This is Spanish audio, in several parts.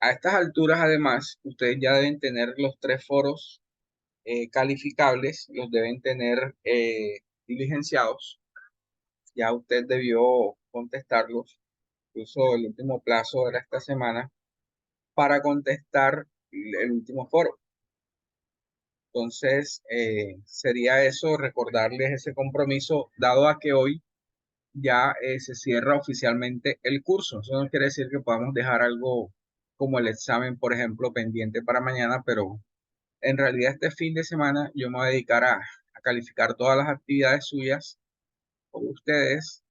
A estas alturas, además, ustedes ya deben tener los tres foros calificables, los deben tener diligenciados. Ya usted debió contestarlos. Incluso el último plazo era esta semana para contestar el último foro. Entonces, sería eso, recordarles ese compromiso, dado a que hoy ya se cierra oficialmente el curso. Eso no quiere decir que podamos dejar algo como el examen, por ejemplo, pendiente para mañana, pero en realidad este fin de semana yo me voy a dedicar a calificar todas las actividades suyas con ustedes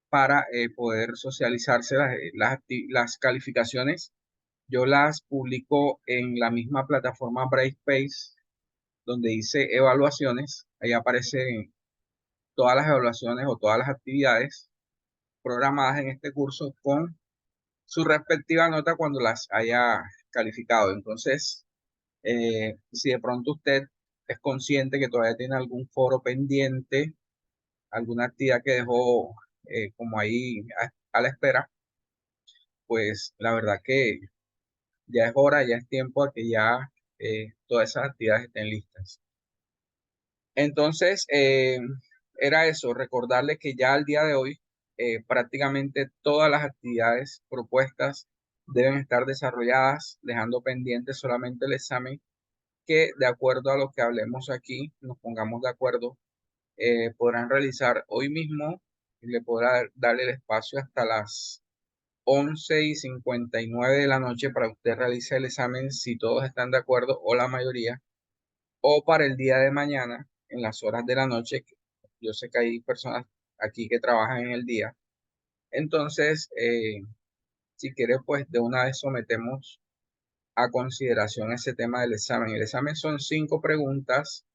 para poder socializarse las calificaciones. Yo las publico en la misma plataforma Brightspace, donde dice evaluaciones. Ahí aparecen todas las evaluaciones o todas las actividades programadas en este curso con su respectiva nota cuando las haya calificado. Entonces, si de pronto usted es consciente que todavía tiene algún foro pendiente, alguna actividad que dejó como ahí a la espera, pues la verdad que ya es hora, ya es tiempo a que ya todas esas actividades estén listas. Entonces, era eso, recordarle que ya al día de hoy prácticamente todas las actividades propuestas deben estar desarrolladas, dejando pendiente solamente el examen que de acuerdo a lo que hablemos aquí, nos pongamos de acuerdo, podrán realizar hoy mismo y le podrá dar el espacio hasta las 11:59 de la noche para que usted realice el examen si todos están de acuerdo o la mayoría, o para el día de mañana en las horas de la noche. Yo sé que hay personas aquí que trabajan en el día. Entonces, si quiere, pues de una vez sometemos a consideración ese tema del examen. El examen son 5 preguntas,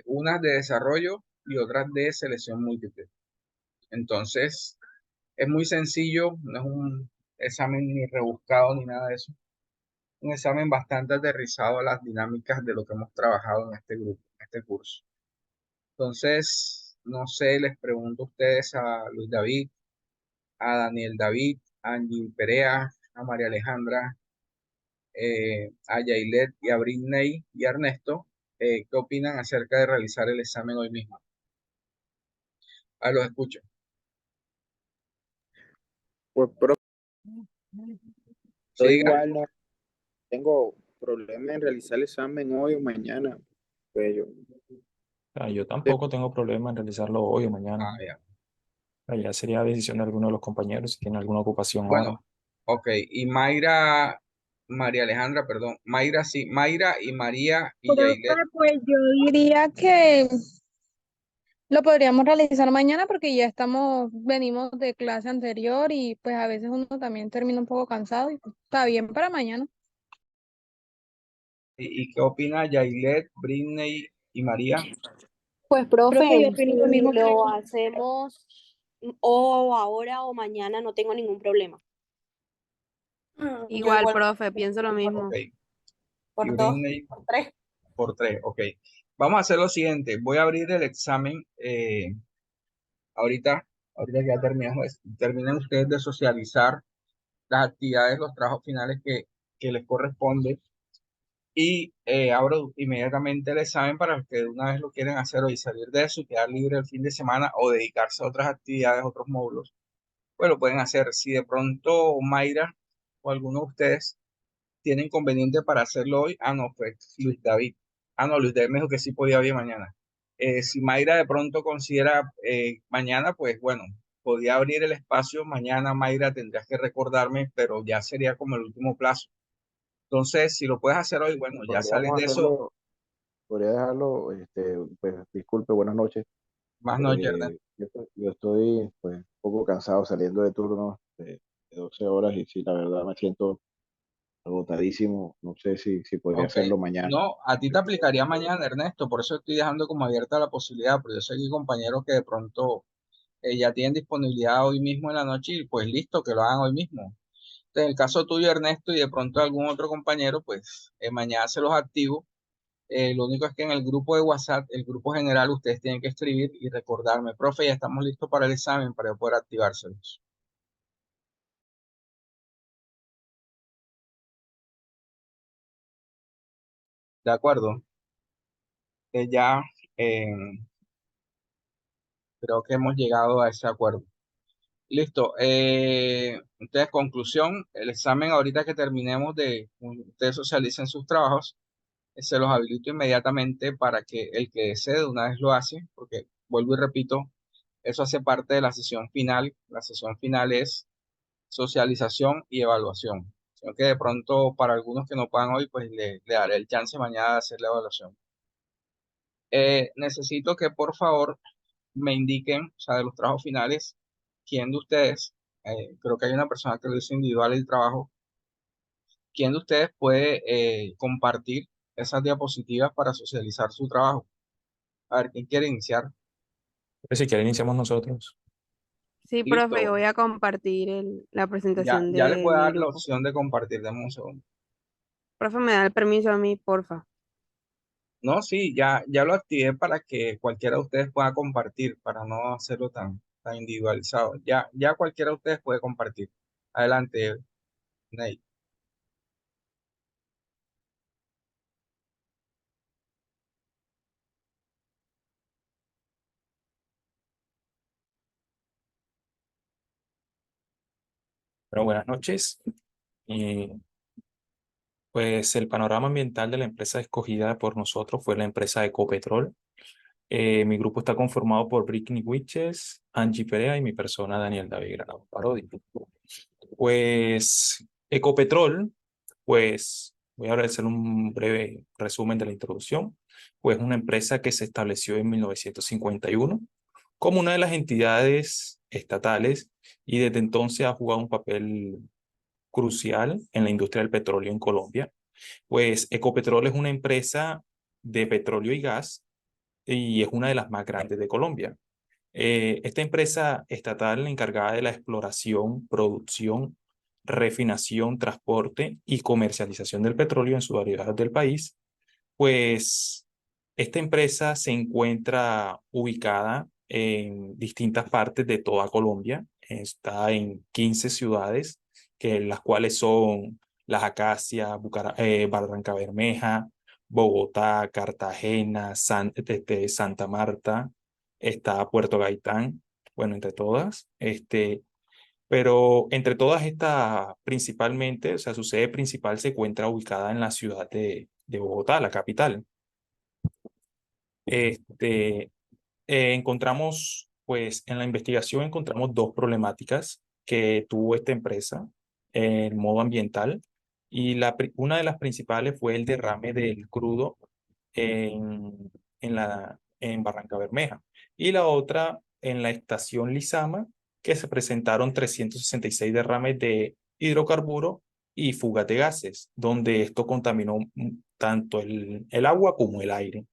unas de desarrollo y otras de selección múltiple. Entonces, es muy sencillo, no es un examen ni rebuscado ni nada de eso. Un examen bastante aterrizado a las dinámicas de lo que hemos trabajado en este grupo, en este curso. Entonces, no sé, les pregunto a ustedes, a Luis David, a Daniel David, a Angie Perea, a María Alejandra, a Yailet y a Britney y a Ernesto, ¿qué opinan acerca de realizar el examen hoy mismo? Los escucho. Pues, pero Sí, yo diga. igual no tengo problema en realizar el examen hoy o mañana. Pues Yo tampoco tengo problema en realizarlo hoy o mañana. Ya. Ya sería decisión de alguno de los compañeros si tiene alguna ocupación Bueno, ahora. ok. Y Mayra, María Alejandra, perdón. Mayra, sí. Mayra y María y Profe, Yailet. pues yo diría que lo podríamos realizar mañana porque ya venimos de clase anterior y pues a veces uno también termina un poco cansado y pues, está bien para mañana. ¿Y qué opina Yailet, Britney y María? Pues, Profe, yo profe, opino si lo mismo que lo hacemos o ahora o mañana, no tengo ningún problema. Yo Igual, igual, profe, pienso lo Ok. mismo. Y por dos, Britney por tres. por 3. Ok. Vamos a hacer lo siguiente. Voy a abrir el examen ahorita. Ahorita que ya terminen ustedes de socializar las actividades, los trabajos finales que les corresponde. Y abro inmediatamente el examen para los que de una vez lo quieren hacer hoy, salir de eso y quedar libre el fin de semana o dedicarse a otras actividades, otros módulos. Pues lo pueden hacer. Si de pronto Mayra o alguno de ustedes tiene inconveniente para hacerlo hoy, no, pues Luis David. No, Luis David me dijo que sí podía ir mañana. Si Mayra de pronto considera mañana, pues bueno, podía abrir el espacio. Mañana, Mayra, tendrías que recordarme, pero ya sería como el último plazo. Entonces, si lo puedes hacer hoy, bueno, ya sales podríamos de eso. hacerlo, podría dejarlo, pues disculpe, buenas noches. Más noche, ¿verdad? Yo estoy pues un poco cansado saliendo de turno de 12 horas y sí, la verdad me siento agotadísimo. No sé si podría Ok. hacerlo mañana. No, a ti te aplicaría mañana, Ernesto, por eso estoy dejando como abierta la posibilidad, porque yo sé que hay compañeros que de pronto ya tienen disponibilidad hoy mismo en la noche y pues listo, que lo hagan hoy mismo. Entonces, en el caso tuyo, Ernesto, y de pronto algún otro compañero, pues mañana se los activo. Lo único es que en el grupo de WhatsApp, el grupo general, ustedes tienen que escribir y recordarme, profe, ya estamos listos para el examen para poder activárselos. ¿De acuerdo? Ya eh, creo que hemos llegado a ese acuerdo. Listo. Entonces, conclusión, el examen ahorita que terminemos ustedes socialicen sus trabajos, se los habilito inmediatamente para que el que desee de una vez lo hace, porque vuelvo y repito, eso hace parte de la sesión final. La sesión final es socialización y evaluación. Sino que de pronto para algunos que no puedan hoy, pues le daré el chance mañana de hacer la evaluación. Necesito que por favor me indiquen, o sea, de los trabajos finales, quién de ustedes, creo que hay una persona que lo hizo individual el trabajo, quién de ustedes puede compartir esas diapositivas para socializar su trabajo. A ver, ¿quién quiere iniciar? Pues si quieren, iniciamos nosotros. Sí, profe, yo Listo, voy a compartir la ya, presentación ya les de voy a mi dar la grupo. opción de compartir, dame un segundo. Profe, me da el permiso a mí, porfa. No, sí, ya lo activé para que cualquiera de ustedes pueda compartir, para no hacerlo tan individualizado. Ya cualquiera de ustedes puede compartir. Adelante, Ney. Bueno, buenas noches. Pues el panorama ambiental de la empresa escogida por nosotros fue la empresa Ecopetrol. Mi grupo está conformado por Britney Witches, Angie Perea y mi persona, Daniel David Granado Parodi. Pues Ecopetrol, pues voy a hacer un breve resumen de la introducción. Pues una empresa que se estableció en 1951 como una de las entidades estatales y desde entonces ha jugado un papel crucial en la industria del petróleo en Colombia. Pues Ecopetrol es una empresa de petróleo y gas y es una de las más grandes de Colombia. Esta empresa estatal encargada de la exploración, producción, refinación, transporte y comercialización del petróleo en sus variedades del país, pues esta empresa se encuentra ubicada en distintas partes de toda Colombia. Está en 15 ciudades, que las cuales son Las Acacias, Barranca Bermeja, Bogotá, Cartagena, Santa Marta, está Puerto Gaitán, bueno, entre todas. Pero entre todas estas, principalmente, o sea, su sede principal se encuentra ubicada en la ciudad de Bogotá, la capital. Este, encontramos, pues en la investigación encontramos dos problemáticas que tuvo esta empresa en modo ambiental y una de las principales fue el derrame del crudo en, en Barranca Bermeja y la otra en la estación Lizama, que se presentaron 366 derrames de hidrocarburos y fugas de gases, donde esto contaminó tanto el agua como el aire.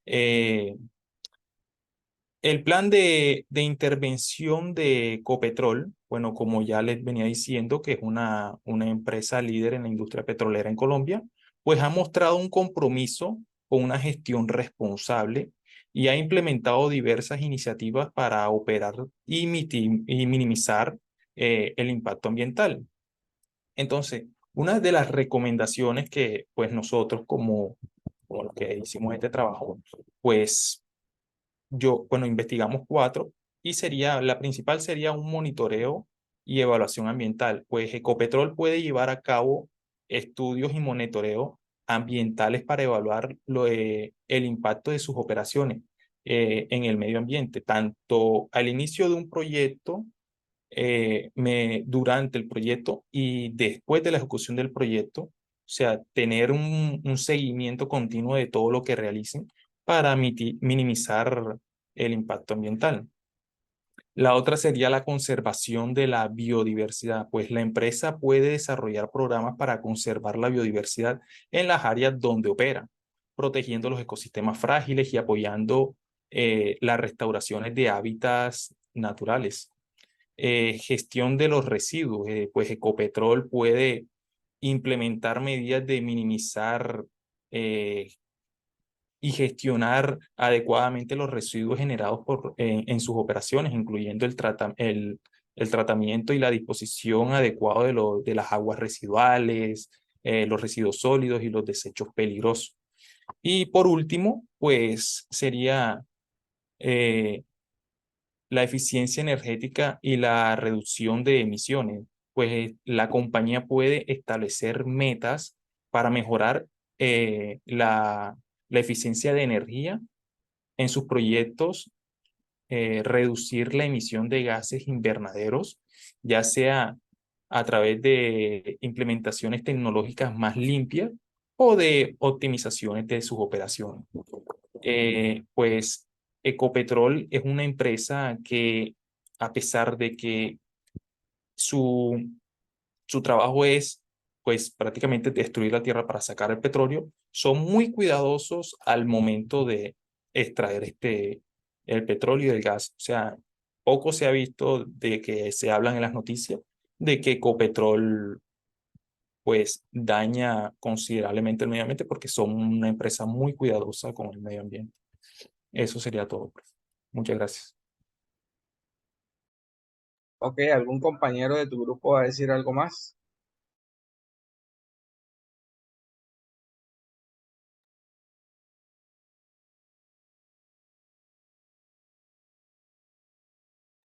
Eh, el plan de intervención de Ecopetrol, bueno, como ya les venía diciendo, que es una empresa líder en la industria petrolera en Colombia, pues ha mostrado un compromiso con una gestión responsable y ha implementado diversas iniciativas para operar y minimizar el impacto ambiental. Entonces, una de las recomendaciones que pues nosotros como los que hicimos este trabajo, pues bueno, investigamos cuatro y la principal sería un monitoreo y evaluación ambiental. Pues Ecopetrol puede llevar a cabo estudios y monitoreo ambientales para evaluar el impacto de sus operaciones en el medio ambiente, tanto al inicio de un proyecto, durante el proyecto y después de la ejecución del proyecto, o sea, tener un seguimiento continuo de todo lo que realicen para minimizar el impacto ambiental. La otra sería la conservación de la biodiversidad, pues la empresa puede desarrollar programas para conservar la biodiversidad en las áreas donde opera, protegiendo los ecosistemas frágiles y apoyando las restauraciones de hábitats naturales. Gestión de los residuos, pues Ecopetrol puede implementar medidas de minimizar y gestionar adecuadamente los residuos generados en sus operaciones, incluyendo el tratamiento y la disposición adecuada de las aguas residuales, los residuos sólidos y los desechos peligrosos. Y por último, pues sería la eficiencia energética y la reducción de emisiones. Pues la compañía puede establecer metas para mejorar la eficiencia de energía en sus proyectos, reducir la emisión de gases invernaderos, ya sea a través de implementaciones tecnológicas más limpias o de optimizaciones de sus operaciones. Pues Ecopetrol es una empresa que, a pesar de que su, su trabajo es pues prácticamente destruir la tierra para sacar el petróleo, son muy cuidadosos al momento de extraer el petróleo y el gas. O sea, poco se ha visto de que se hablan en las noticias de que Ecopetrol pues daña considerablemente el medio ambiente porque son una empresa muy cuidadosa con el medio ambiente. Eso sería todo, profe. Muchas gracias. Ok, ¿algún compañero de tu grupo va a decir algo más?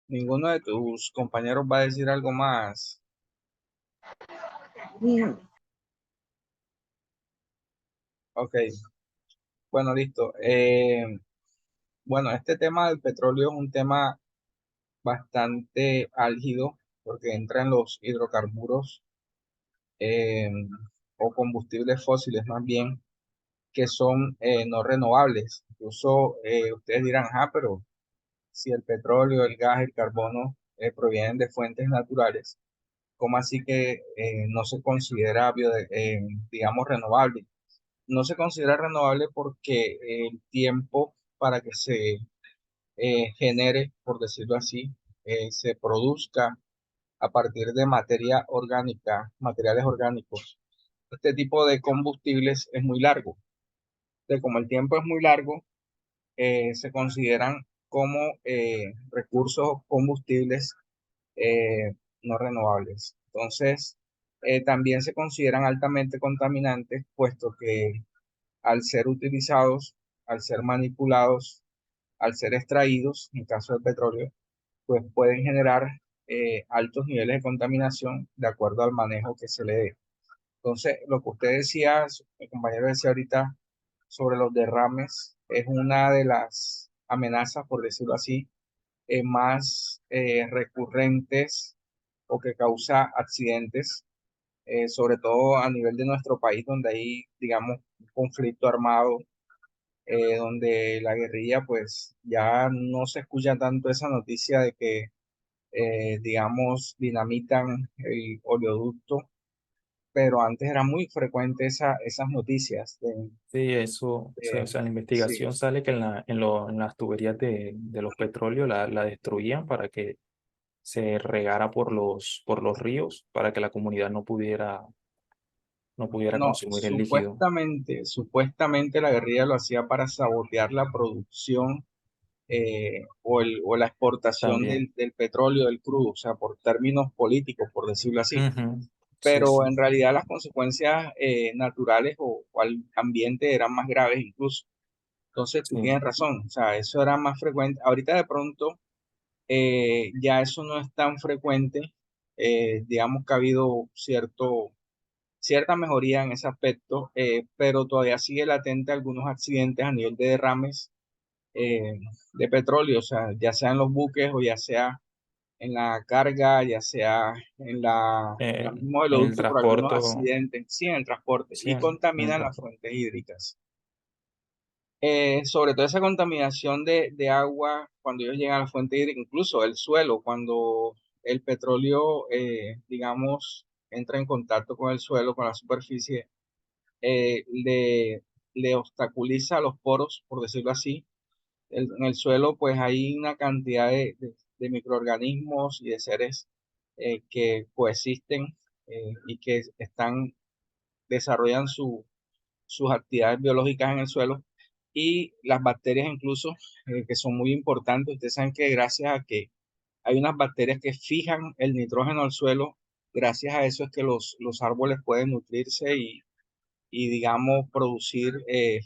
¿Ninguno de tus compañeros va a decir algo más? Ok, bueno, listo. Bueno, este tema del petróleo es un tema bastante álgido porque entra en los hidrocarburos eh, o combustibles fósiles más bien, que son no renovables. Incluso ustedes dirán, pero si el petróleo, el gas, el carbono provienen de fuentes naturales, ¿cómo así que no se considera, digamos, renovable? No se considera renovable porque el tiempo para que se genere, por decirlo así, se produzca a partir de materia orgánica, materiales orgánicos. Este tipo de combustibles es muy largo. Entonces, como el tiempo es muy largo, se consideran como recursos combustibles no renovables. Entonces, también se consideran altamente contaminantes, puesto que al ser utilizados, al ser manipulados, al ser extraídos, en el caso del petróleo, pues pueden generar altos niveles de contaminación de acuerdo al manejo que se le dé. Entonces, lo que usted decía, mi compañero decía ahorita sobre los derrames, es una de las amenazas, por decirlo así, más recurrentes o que causa accidentes, sobre todo a nivel de nuestro país, donde hay, digamos, un conflicto armado, donde la guerrilla, pues ya no se escucha tanto esa noticia de que, digamos, dinamitan el oleoducto, pero antes era muy frecuente esas noticias Sí, eso, o sea, en la sí. investigación sale que en las tuberías de los petróleos la destruían para que se regara por los ríos, para que la comunidad no pudiera No, consumir el líquido. supuestamente la guerrilla lo hacía para sabotear la producción o la exportación También. del petróleo, del crudo, o sea, por términos políticos, por decirlo así. Ujú. Sí, Pero sí. en realidad las consecuencias naturales o al ambiente eran más graves incluso. Entonces, tú Sí. tienes razón, o sea, eso era más frecuente. Ahorita de pronto ya eso no es tan frecuente. Digamos que ha habido cierta mejoría en ese aspecto, pero todavía sigue latente algunos accidentes a nivel de derrames eh, de petróleo, o sea, ya sea en los buques o ya sea en la carga, ya sea en el mismo En el oleoducto por algunos transporte, accidentes, sí, en el transporte, sí, y en el contaminan las transporte. fuentes hídricas. Sobre todo esa contaminación de agua cuando ellos llegan a la fuente hídrica, incluso el suelo, cuando el petróleo, digamos, entra en contacto con el suelo, con la superficie, eh, le, le obstaculiza los poros, por decirlo así. En el suelo, pues hay una cantidad de microorganismos y de seres que coexisten y que desarrollan sus actividades biológicas en el suelo y las bacterias incluso, que son muy importantes. Ustedes saben que gracias a que hay unas bacterias que fijan el nitrógeno al suelo, gracias a eso es que los árboles pueden nutrirse y digamos, producir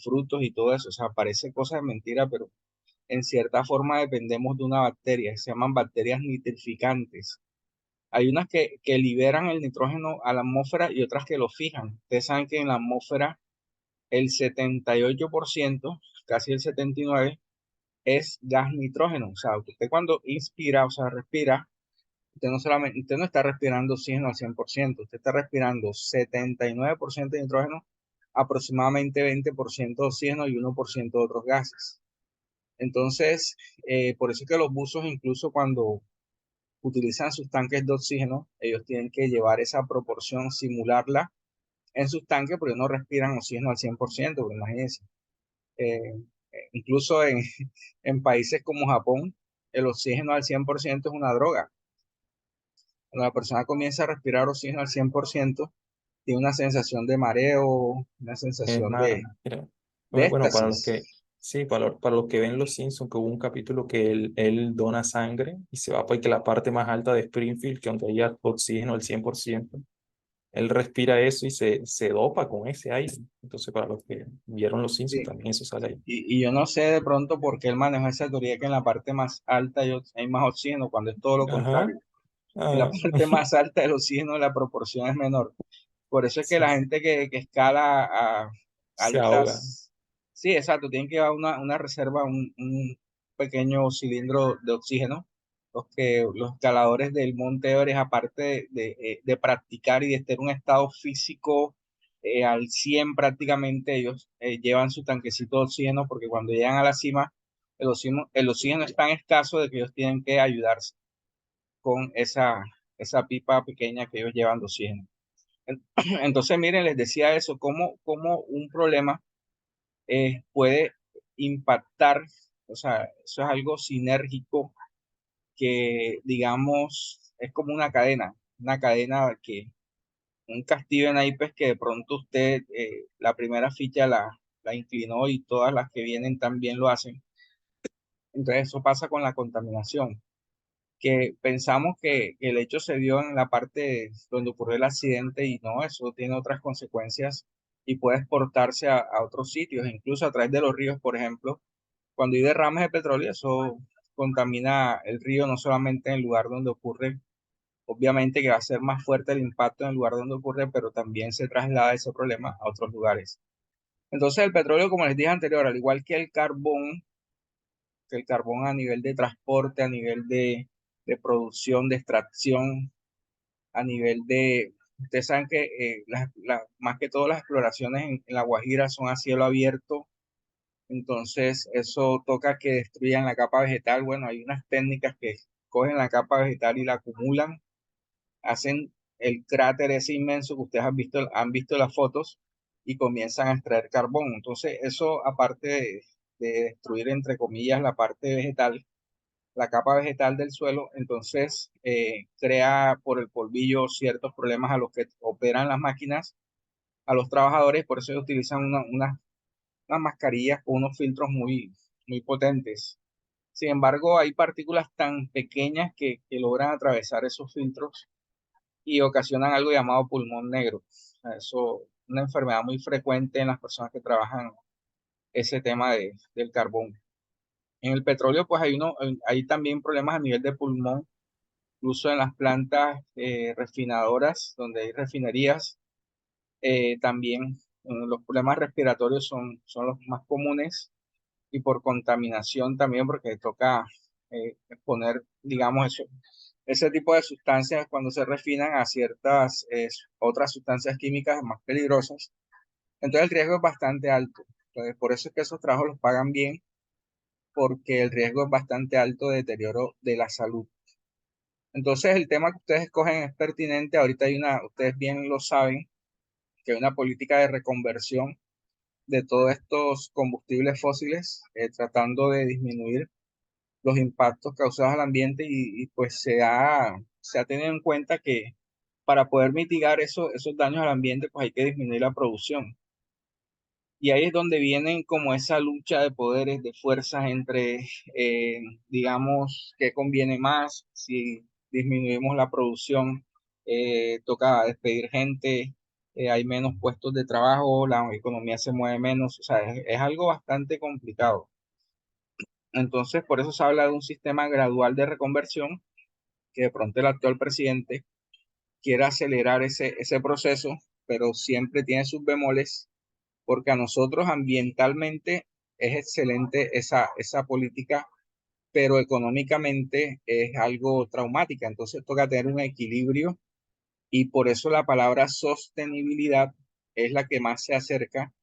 frutos y todo eso. O sea, parece cosa de mentira, pero en cierta forma dependemos de una bacteria, se llaman bacterias nitrificantes. Hay unas que liberan el nitrógeno a la atmósfera y otras que lo fijan. Ustedes saben que en la atmósfera el 78%, casi el 79%, es gas nitrógeno. O sea, usted cuando inspira, o sea, respira, usted no está respirando oxígeno al 100%, usted está respirando 79% de nitrógeno, aproximadamente 20% de oxígeno y 1% de otros gases. Entonces, por eso es que los buzos, incluso cuando utilizan sus tanques de oxígeno, ellos tienen que llevar esa proporción, simularla en sus tanques, porque no respiran oxígeno al 100%, porque imagínense. Eh, incluso en países como Japón, el oxígeno al 100% es una droga. Cuando la persona comienza a respirar oxígeno al 100%, tiene una sensación de mareo, una Es sensación más, mira, de bueno, para los que, éxtasis. sí, para los que ven Los Simpsons, que hubo un capítulo que él dona sangre y se va porque la parte más alta de Springfield, que donde haya oxígeno al 100%, él respira eso y se dopa con ese aire. Entonces, para los que vieron Los Simpsons, Sí. también eso sale ahí. Y yo no sé de pronto por qué él manejó esa teoría que en la parte más alta hay más oxígeno, cuando es todo lo Ajá, contrario. En la ah, parte más alta del oxígeno la proporción es menor. Por eso es que sí, la gente que escala a se ahoga. altas, sí, exacto, tienen que llevar una reserva, un pequeño cilindro de oxígeno. Los escaladores del Monte Everest, aparte de practicar y de estar en un estado físico al 100 prácticamente, ellos llevan su tanquecito de oxígeno porque cuando llegan a la cima, el oxígeno es tan escaso de que ellos tienen que ayudarse con esa pipa pequeña que ellos llevan de oxígeno. Entonces, miren, les decía eso, cómo un problema puede impactar, o sea, eso es algo sinérgico que, digamos, es como una cadena que, un castillo de naipes que de pronto usted, la primera ficha la inclinó y todas las que vienen también lo hacen. Entonces, eso pasa con la contaminación, que pensamos que el hecho se dio en la parte donde ocurrió el accidente y no, eso tiene otras consecuencias y puede exportarse a otros sitios, incluso a través de los ríos, por ejemplo. Cuando hay derrames de petróleo, eso contamina el río no solamente en el lugar donde ocurre, obviamente que va a ser más fuerte el impacto en el lugar donde ocurre, pero también se traslada ese problema a otros lugares. Entonces el petróleo, como les dije anterior, al igual que el carbón a nivel de transporte, a nivel de producción, de extracción, a nivel de, ustedes saben que más que todo las exploraciones en La Guajira son a cielo abierto, entonces eso toca que destruyan la capa vegetal. Bueno, hay unas técnicas que cogen la capa vegetal y la acumulan, hacen el cráter ese inmenso que ustedes han visto las fotos y comienzan a extraer carbón. Entonces eso, aparte de destruir, entre comillas, la parte vegetal, la capa vegetal del suelo, entonces crea por el polvillo ciertos problemas a los que operan las máquinas, a los trabajadores, por eso ellos utilizan unas mascarillas con unos filtros muy, muy potentes. Sin embargo, hay partículas tan pequeñas que logran atravesar esos filtros y ocasionan algo llamado pulmón negro. O sea, eso es una enfermedad muy frecuente en las personas que trabajan ese tema del carbón. En el petróleo, pues hay también problemas a nivel de pulmón, incluso en las plantas refinadoras, donde hay refinerías, también los problemas respiratorios son los más comunes y por contaminación también, porque toca exponer, digamos, ese tipo de sustancias cuando se refinan a ciertas otras sustancias químicas más peligrosas. Entonces el riesgo es bastante alto. Entonces, por eso es que esos trabajos los pagan bien, porque el riesgo es bastante alto de deterioro de la salud. Entonces, el tema que ustedes escogen es pertinente. Ahorita ustedes bien lo saben, que hay una política de reconversión de todos estos combustibles fósiles, tratando de disminuir los impactos causados al ambiente y pues se ha tenido en cuenta que para poder mitigar esos daños al ambiente, pues hay que disminuir la producción. Y ahí es donde vienen como esa lucha de poderes, de fuerzas entre, digamos, qué conviene más, si disminuimos la producción, toca despedir gente, hay menos puestos de trabajo, la economía se mueve menos, o sea, es algo bastante complicado. Entonces, por eso se habla de un sistema gradual de reconversión, que de pronto el actual presidente quiere acelerar ese proceso, pero siempre tiene sus bemoles, porque a nosotros ambientalmente es excelente esa política, pero económicamente es algo traumática. Entonces toca tener un equilibrio y por eso la palabra sostenibilidad es la que más se acerca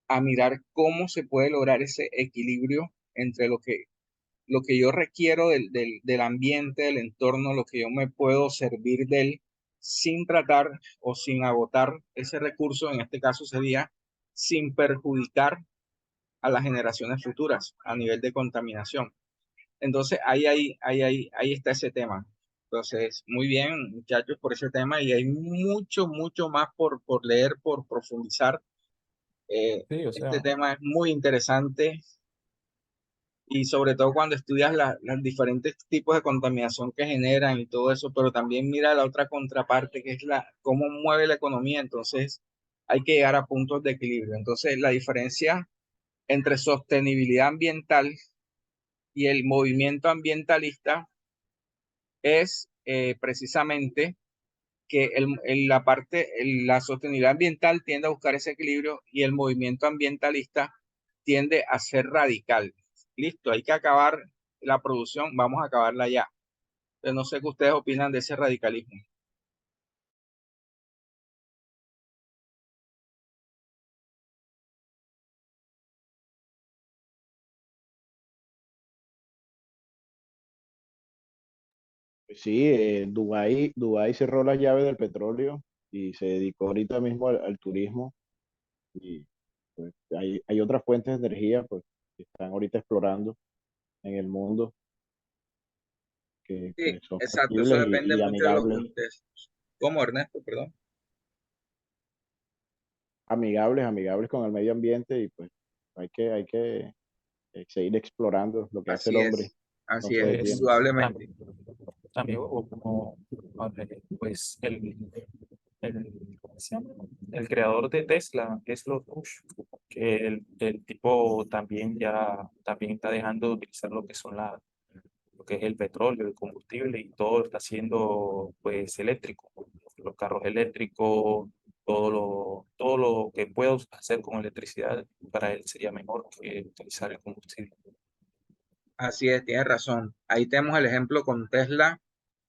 a mirar cómo se puede lograr ese equilibrio entre lo que yo requiero del ambiente, del entorno, lo que yo me puedo servir de él, sin tratar o sin agotar ese recurso, en este caso sería sin perjudicar a las generaciones futuras a nivel de contaminación. Entonces, ahí está ese tema. Entonces, muy bien, muchachos, por ese tema y hay mucho, mucho más por leer, por profundizar. Sí, o Este sea, tema es muy interesante y sobre todo cuando estudias los diferentes tipos de contaminación que generan y todo eso, pero también mira la otra contraparte que es cómo mueve la economía, entonces hay que llegar a puntos de equilibrio. Entonces, la diferencia entre sostenibilidad ambiental y el movimiento ambientalista es precisamente que la sostenibilidad ambiental tiende a buscar ese equilibrio y el movimiento ambientalista tiende a ser radical. Listo, hay que acabar la producción, vamos a acabarla ya. Entonces, no sé qué ustedes opinan de ese radicalismo. Pues sí, Dubái cerró las llaves del petróleo y se dedicó ahorita mismo al turismo. Y pues, hay otras fuentes de energía pues, que están ahorita explorando en el mundo que Sí, pues, son exacto, eso factibles depende y mucho de los amigables, contextos. ¿Cómo, Ernesto? Perdón. amigables con el medio ambiente y pues hay que seguir explorando lo que hace el hombre, no Así se es, detiene. pues indudablemente. también, o como, a ver, pues ¿cómo se llama? El creador de Tesla, que es Elon Musk, que el tipo también está dejando de utilizar lo que lo que es el petróleo, el combustible y todo lo está haciendo pues eléctrico. Los carros eléctricos, todo lo que pueda hacer con electricidad para él sería mejor que utilizar el combustible. Así es, tienes razón. Ahí tenemos el ejemplo con Tesla.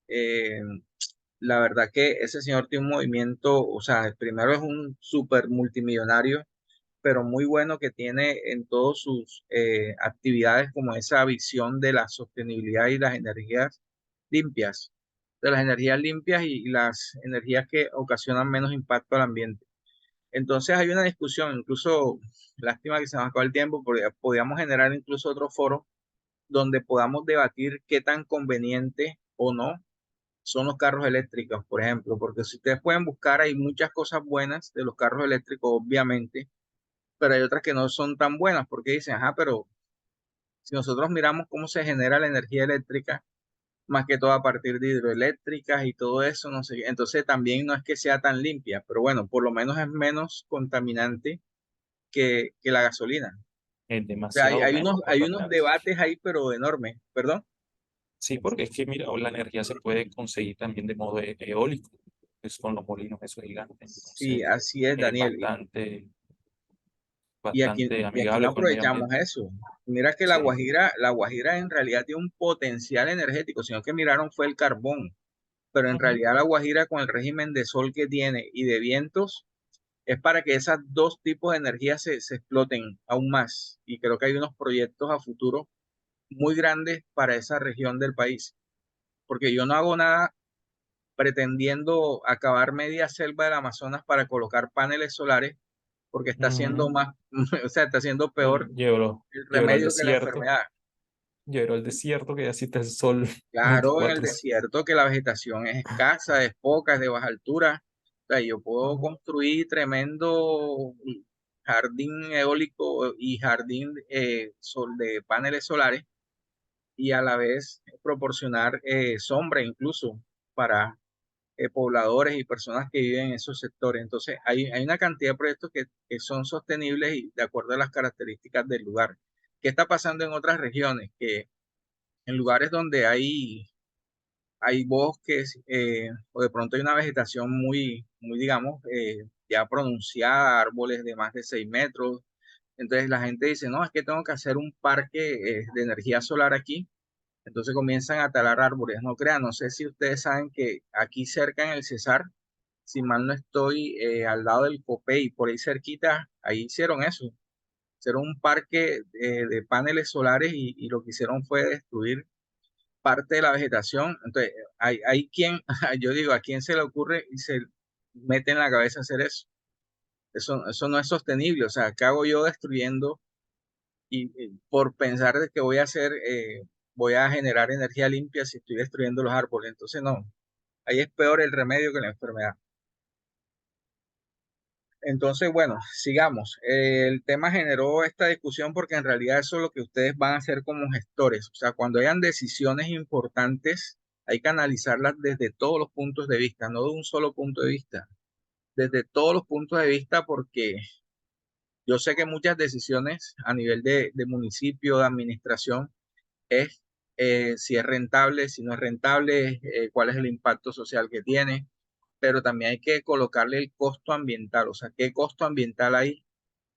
Eh, la verdad que ese señor tiene un movimiento, o sea, primero es un súper multimillonario, pero muy bueno que tiene en todas sus actividades como esa visión de la sostenibilidad y las energías limpias, de las energías limpias y las energías que ocasionan menos impacto al ambiente. Entonces hay una discusión, incluso, lástima que se nos acabó el tiempo, porque podríamos generar incluso otro foro donde podamos debatir qué tan conveniente o no son los carros eléctricos, por ejemplo, porque si ustedes pueden buscar, hay muchas cosas buenas de los carros eléctricos, obviamente, pero hay otras que no son tan buenas, porque dicen, ajá, pero si nosotros miramos cómo se genera la energía eléctrica, más que todo a partir de hidroeléctricas y todo eso, no sé, qué, entonces también no es que sea tan limpia, pero bueno, por lo menos es menos contaminante que la gasolina. Es O sea, demasiado menos hay unos contaminante. debates ahí, pero enormes, ¿perdón? Sí, porque es que, mira, la energía se puede conseguir también de modo eólico, es con los molinos esos gigantes. Sí, Entonces, así es, es Daniel. bastante Y aquí no amigable con el medio aprovechamos ambiente. eso. Mira que Sí, La Guajira en realidad tiene un potencial energético, sino que miraron fue el carbón, pero en ujú, realidad La Guajira con el régimen de sol que tiene y de vientos es para que esos dos tipos de energía se exploten aún más. Y creo que hay unos proyectos a futuro muy grandes para esa región del país, porque yo no hago nada pretendiendo acabar media selva del Amazonas para colocar paneles solares, porque está haciendo ujú. más, o sea, está haciendo peor el Llevarlo al remedio que la desierto, enfermedad. llevarlo al desierto que así está el sol Claro, en el 24. desierto que la vegetación es escasa, es poca, es de baja altura. O sea, yo puedo Ujú. construir tremendo jardín eólico y jardín de paneles solares y a la vez proporcionar sombra incluso para, pobladores y personas que viven en esos sectores. Entonces, hay una cantidad de proyectos que son sostenibles y de acuerdo a las características del lugar. ¿Qué está pasando en otras regiones? Que en lugares donde hay bosques o de pronto hay una vegetación muy digamos, ya pronunciada, árboles de más de 6 metros. Entonces la gente dice, no, es que tengo que hacer un parque de energía solar aquí. Entonces comienzan a talar árboles. No crean, no sé si ustedes saben que aquí cerca en el Cesar, si mal no estoy, al lado del Copey, por ahí cerquita, ahí hicieron eso. Hicieron un parque de paneles solares y lo que hicieron fue destruir parte de la vegetación. Entonces, hay quien, yo digo, ¿a quién se le ocurre y se mete en la cabeza hacer eso? Eso no es sostenible. O sea, ¿qué hago yo destruyendo y por pensar de que voy a hacer, voy a generar energía limpia si estoy destruyendo los árboles? Entonces, no, ahí es peor el remedio que la enfermedad. Entonces, bueno, sigamos. El tema generó esta discusión porque en realidad eso es lo que ustedes van a hacer como gestores. O sea, cuando hayan decisiones importantes, hay que analizarlas desde todos los puntos de vista, no de un solo punto de vista, desde todos los puntos de vista, porque yo sé que muchas decisiones a nivel de municipio, de administración, es si es rentable, si no es rentable, cuál es el impacto social que tiene, pero también hay que colocarle el costo ambiental, o sea, qué costo ambiental hay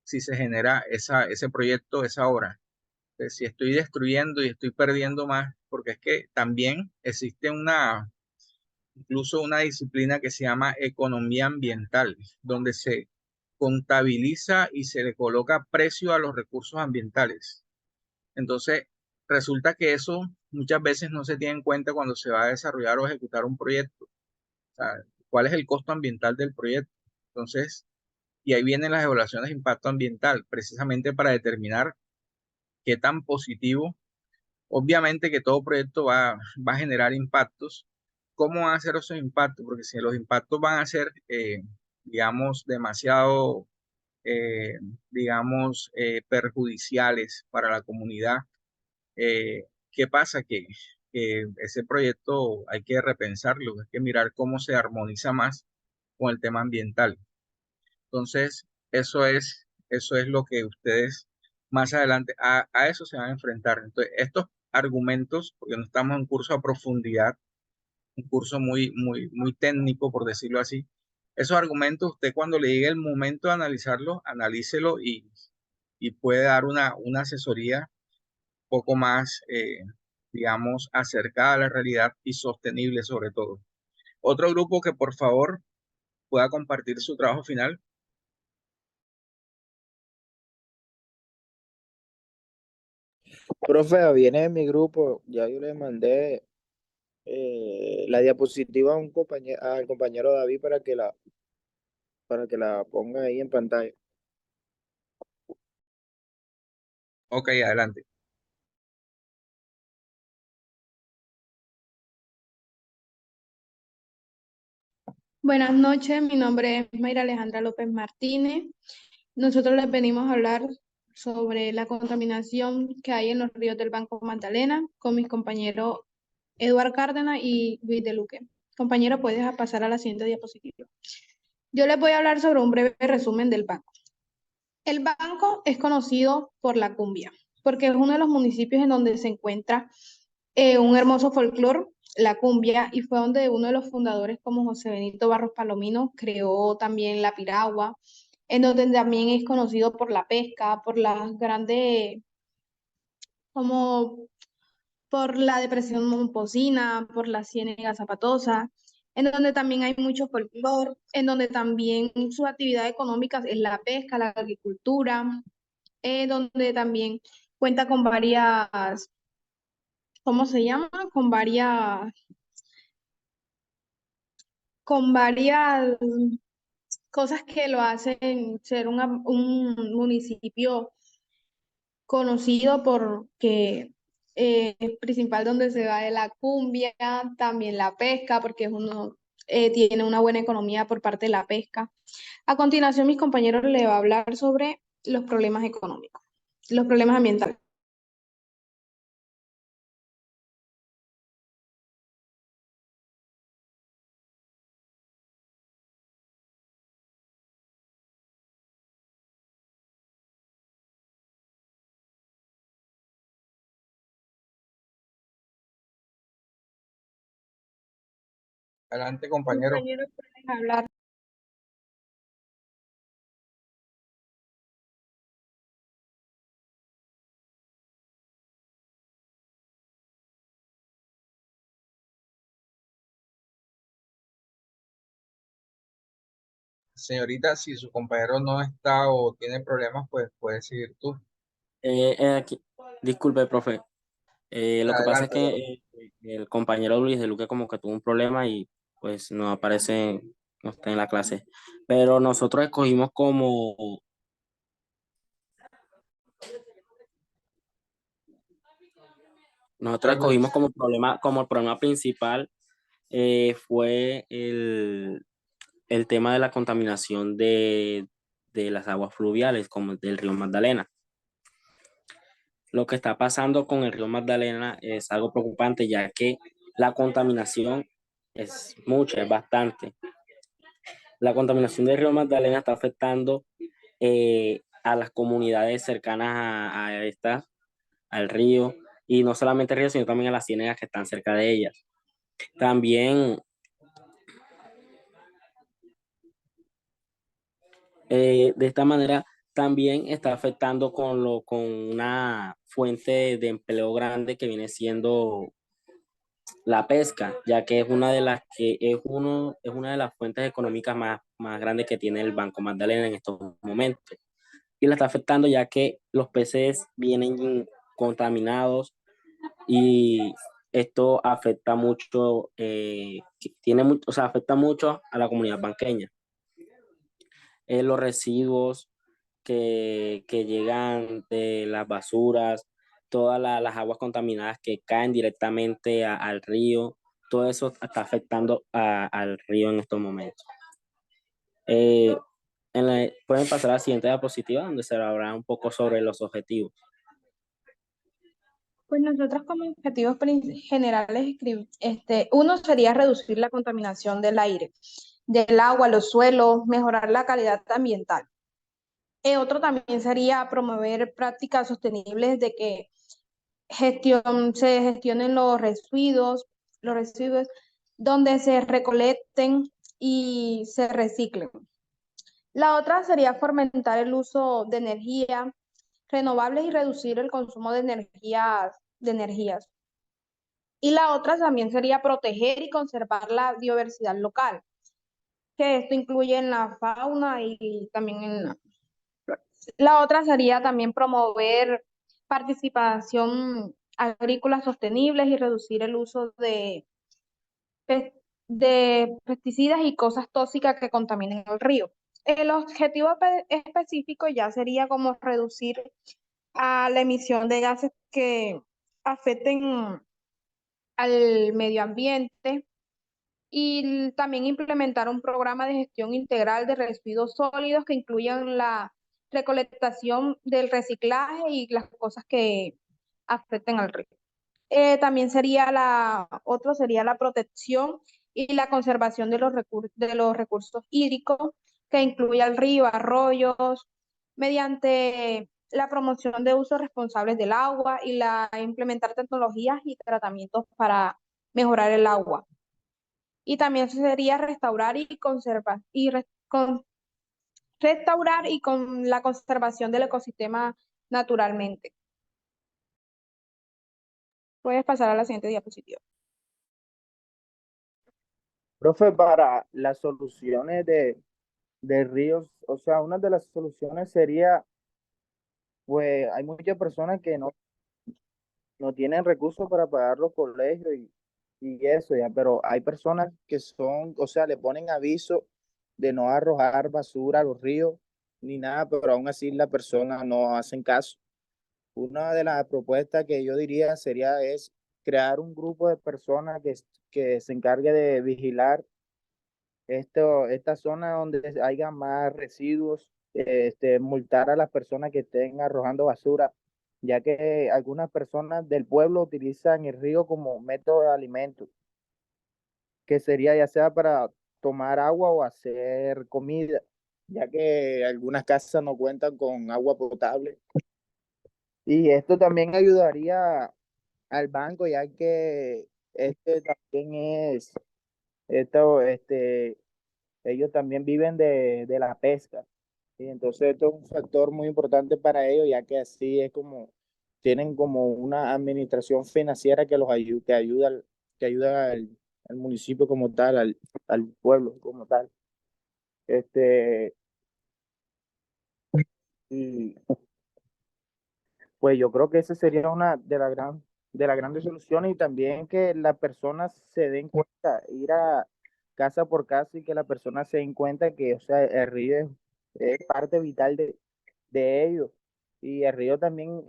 si se genera ese proyecto, esa obra. Entonces, si estoy destruyendo y estoy perdiendo más, porque es que también existe incluso una disciplina que se llama economía ambiental, donde se contabiliza y se le coloca precio a los recursos ambientales. Entonces, resulta que eso muchas veces no se tiene en cuenta cuando se va a desarrollar o ejecutar un proyecto. O sea, ¿cuál es el costo ambiental del proyecto? Entonces, y ahí vienen las evaluaciones de impacto ambiental, precisamente para determinar qué tan positivo. Obviamente que todo proyecto va a generar impactos. ¿Cómo van a ser esos impactos? Porque si los impactos van a ser, digamos, demasiado, eh, digamos, perjudiciales para la comunidad, ¿qué pasa? Que ese proyecto hay que repensarlo, hay que mirar cómo se armoniza más con el tema ambiental. Entonces, eso es lo que ustedes más adelante, a eso se van a enfrentar. Entonces, estos argumentos, porque no estamos en un curso a profundidad, un curso muy técnico, por decirlo así, esos argumentos, usted cuando le llegue el momento de analizarlo, analícelo y puede dar una asesoría un poco más, digamos, acercada a la realidad y sostenible sobre todo. Otro grupo que por favor pueda compartir su trabajo final. Profe, viene de mi grupo, ya yo le mandé la diapositiva a al compañero David para que la ponga ahí en pantalla. Ok, adelante. Buenas noches, mi nombre es Mayra Alejandra López Martínez. Nosotros les venimos a hablar sobre la contaminación que hay en los ríos del Banco Magdalena con mis compañeros Eduard Cárdenas y Luis de Luque. Compañero, puedes pasar a la siguiente diapositiva. Yo les voy a hablar sobre un breve resumen del banco. El banco es conocido por la cumbia, porque es uno de los municipios en donde se encuentra un hermoso folclore, la cumbia, y fue donde uno de los fundadores, como José Benito Barros Palomino, creó también la piragua, en donde también es conocido por la pesca, por las grandes, como por la depresión momposina, por la ciénaga zapatosa, en donde también hay mucho folclore, en donde también su actividad económica es la pesca, la agricultura, donde también cuenta con varias, ¿cómo se llama? Con varias cosas que lo hacen ser un municipio conocido porque es principal donde se va de la cumbia, también la pesca, porque tiene una buena economía por parte de la pesca. A continuación, mis compañeros le va a hablar sobre los problemas económicos, los problemas ambientales. Adelante, compañero. Compañero, pueden hablar. Señorita, si su compañero no está o tiene problemas, pues puedes seguir tú. Aquí, disculpe, profe. Lo que pasa es Adelante. que el compañero Luis de Luque como que tuvo un problema y pues no aparece, no está en la clase. Pero nosotros escogimos como problema principal fue el tema de la contaminación de las aguas fluviales, como del río Magdalena. Lo que está pasando con el río Magdalena es algo preocupante, ya que la contaminación es mucha, es bastante. La contaminación del río Magdalena está afectando a las comunidades cercanas al río, y no solamente al río, sino también a las ciénagas que están cerca de ellas. También, de esta manera, también está afectando con una fuente de empleo grande que viene siendo la pesca, ya que es una de las fuentes económicas más grandes que tiene el Banco Magdalena en estos momentos. Y la está afectando ya que los peces vienen contaminados, y esto afecta mucho, o sea, afecta mucho a la comunidad banqueña. Los residuos que llegan de las basuras, todas las aguas contaminadas que caen directamente al río, todo eso está afectando al río en estos momentos. Eh, Pueden pasar a la siguiente diapositiva, donde se hablará un poco sobre los objetivos. Pues nosotros como objetivos generales, uno sería reducir la contaminación del aire, del agua, los suelos, mejorar la calidad ambiental. Otro también sería promover prácticas sostenibles de que se gestionen los residuos donde se recolecten y se reciclen. La otra sería fomentar el uso de energía renovables y reducir el consumo de energías. Y la otra también sería proteger y conservar la biodiversidad local, que esto incluye en la fauna y también en la otra sería también promover participación agrícola sostenibles y reducir el uso pe- de pesticidas y cosas tóxicas que contaminen el río. El objetivo específico ya sería como reducir a la emisión de gases que afecten al medio ambiente y también implementar un programa de gestión integral de residuos sólidos que incluyan la recolectación del reciclaje y las cosas que afecten al río. También otro sería la protección y la conservación de los recursos hídricos, que incluye el río, arroyos, mediante la promoción de usos responsables del agua y implementar tecnologías y tratamientos para mejorar el agua. Y también sería restaurar y conservar restaurar y con la conservación del ecosistema naturalmente. Puedes pasar a la siguiente diapositiva. Profe, para las soluciones de ríos, o sea, una de las soluciones sería, pues hay muchas personas que no tienen recursos para pagar los colegios y eso, ya, pero hay personas que son, o sea, le ponen aviso de no arrojar basura a los ríos ni nada, pero aún así las personas no hacen caso. Una de las propuestas que yo diría sería es crear un grupo de personas que se encargue de vigilar esta zona donde haya más residuos, multar a las personas que estén arrojando basura, ya que algunas personas del pueblo utilizan el río como método de alimento, que sería ya sea para tomar agua o hacer comida, ya que algunas casas no cuentan con agua potable. Y esto también ayudaría al banco, ya que este también es ellos también viven de la pesca. Y entonces esto es un factor muy importante para ellos, ya que así es como tienen como una administración financiera que los ayuda, que ayuda al municipio como tal, al pueblo como tal. Este, y pues yo creo que esa sería una de las grandes soluciones, y también que las personas se den cuenta, ir a casa por casa y que las personas se den cuenta que, o sea, el río es parte vital de ellos. Y el río también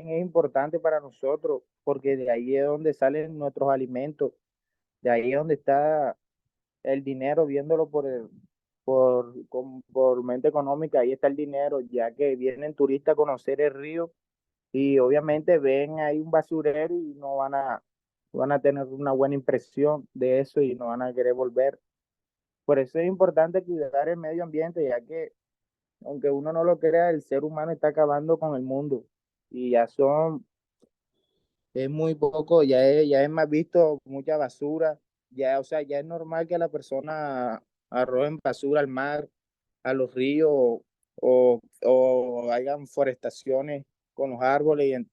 es importante para nosotros, porque de ahí es donde salen nuestros alimentos, de ahí es donde está el dinero, viéndolo por mente económica, ahí está el dinero, ya que vienen turistas a conocer el río y obviamente ven ahí un basurero y no van a tener una buena impresión de eso y no van a querer volver. Por eso es importante cuidar el medio ambiente, ya que aunque uno no lo crea, el ser humano está acabando con el mundo y es muy poco, ya es más visto mucha basura, ya, o sea, ya es normal que la persona arrojen basura al mar, a los ríos, o hagan forestaciones con los árboles.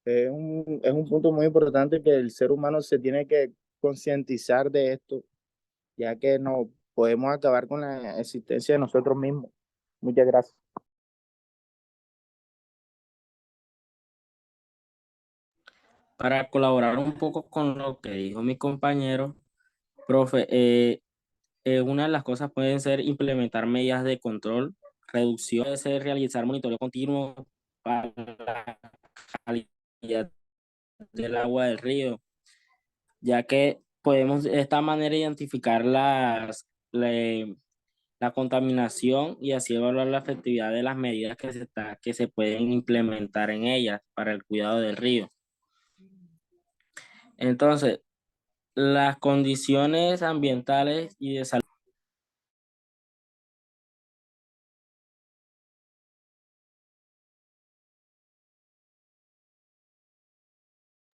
Es un punto muy importante que el ser humano se tiene que concientizar de esto, ya que no podemos acabar con la existencia de nosotros mismos. Muchas gracias. Para colaborar un poco con lo que dijo mi compañero, profe, una de las cosas pueden ser implementar medidas de control, reducción, puede ser realizar monitoreo continuo para la calidad del agua del río, ya que podemos de esta manera identificar la contaminación y así evaluar la efectividad de las medidas que se pueden implementar en ellas para el cuidado del río. Entonces, las condiciones ambientales y de salud.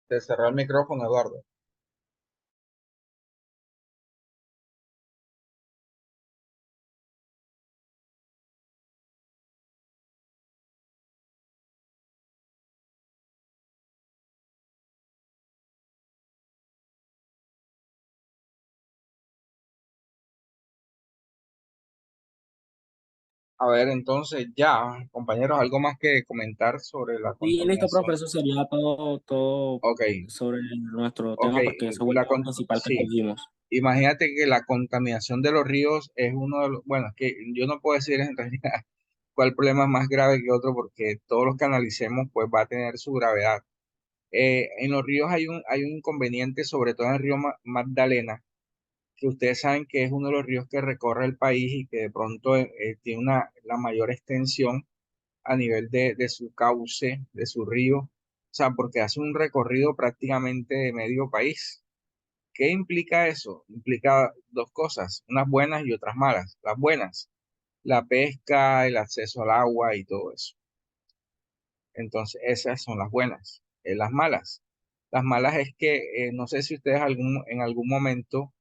Te cerró el micrófono, Eduardo. A ver, entonces ya, compañeros, algo más que comentar sobre la Sí, listo, contaminación. profe, eso sería todo Ok, sobre nuestro ok, tema, porque eso fue lo principal que sí. cogimos. Imagínate que la contaminación de los ríos es uno de los, bueno, es que yo no puedo decir en realidad cuál problema es más grave que otro, porque todos los que analicemos pues va a tener su gravedad. En los ríos hay un inconveniente, sobre todo en el río Magdalena, que ustedes saben que es uno de los ríos que recorre el país y que de pronto tiene la mayor extensión a nivel de su cauce, de su río, o sea, porque hace un recorrido prácticamente de medio país. ¿Qué implica eso? Implica dos cosas, unas buenas y otras malas. Las buenas, la pesca, el acceso al agua y todo eso. Entonces, esas son las buenas. Las malas es que no sé si ustedes en algún momento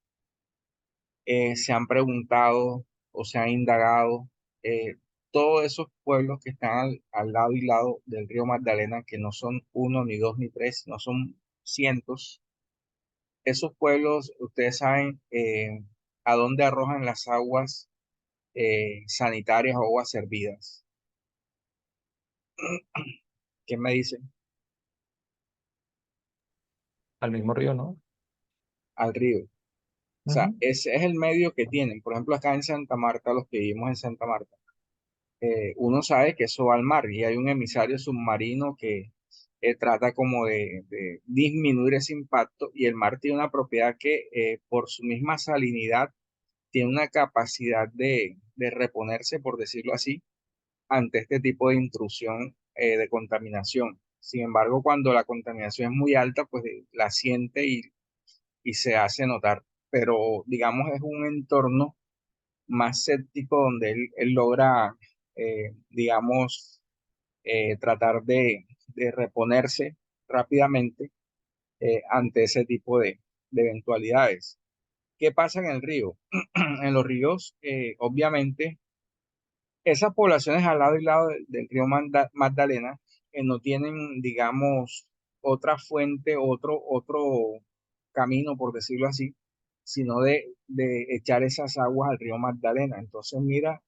se han preguntado o se han indagado todos esos pueblos que están al lado y lado del río Magdalena, que no son uno, ni dos, ni tres, no son cientos. Esos pueblos, ustedes saben a dónde arrojan las aguas sanitarias o aguas servidas. ¿Qué me dicen? Al mismo río, ¿no? Al río. O sea, Ujú. ese es el medio que tienen. Por ejemplo, acá en Santa Marta, los que vivimos en Santa Marta, uno sabe que eso va al mar y hay un emisario submarino que trata como de disminuir ese impacto, y el mar tiene una propiedad que por su misma salinidad tiene una capacidad de reponerse, por decirlo así, ante este tipo de intrusión de contaminación. Sin embargo, cuando la contaminación es muy alta, pues la siente y se hace notar. Pero digamos es un entorno más séptico donde él logra, digamos, tratar de reponerse rápidamente ante ese tipo de eventualidades. ¿Qué pasa en el río? En los ríos, obviamente, esas poblaciones al lado y lado del río Magdalena no tienen, digamos, otra fuente, otro camino, por decirlo así, sino de echar esas aguas al río Magdalena. Entonces, mira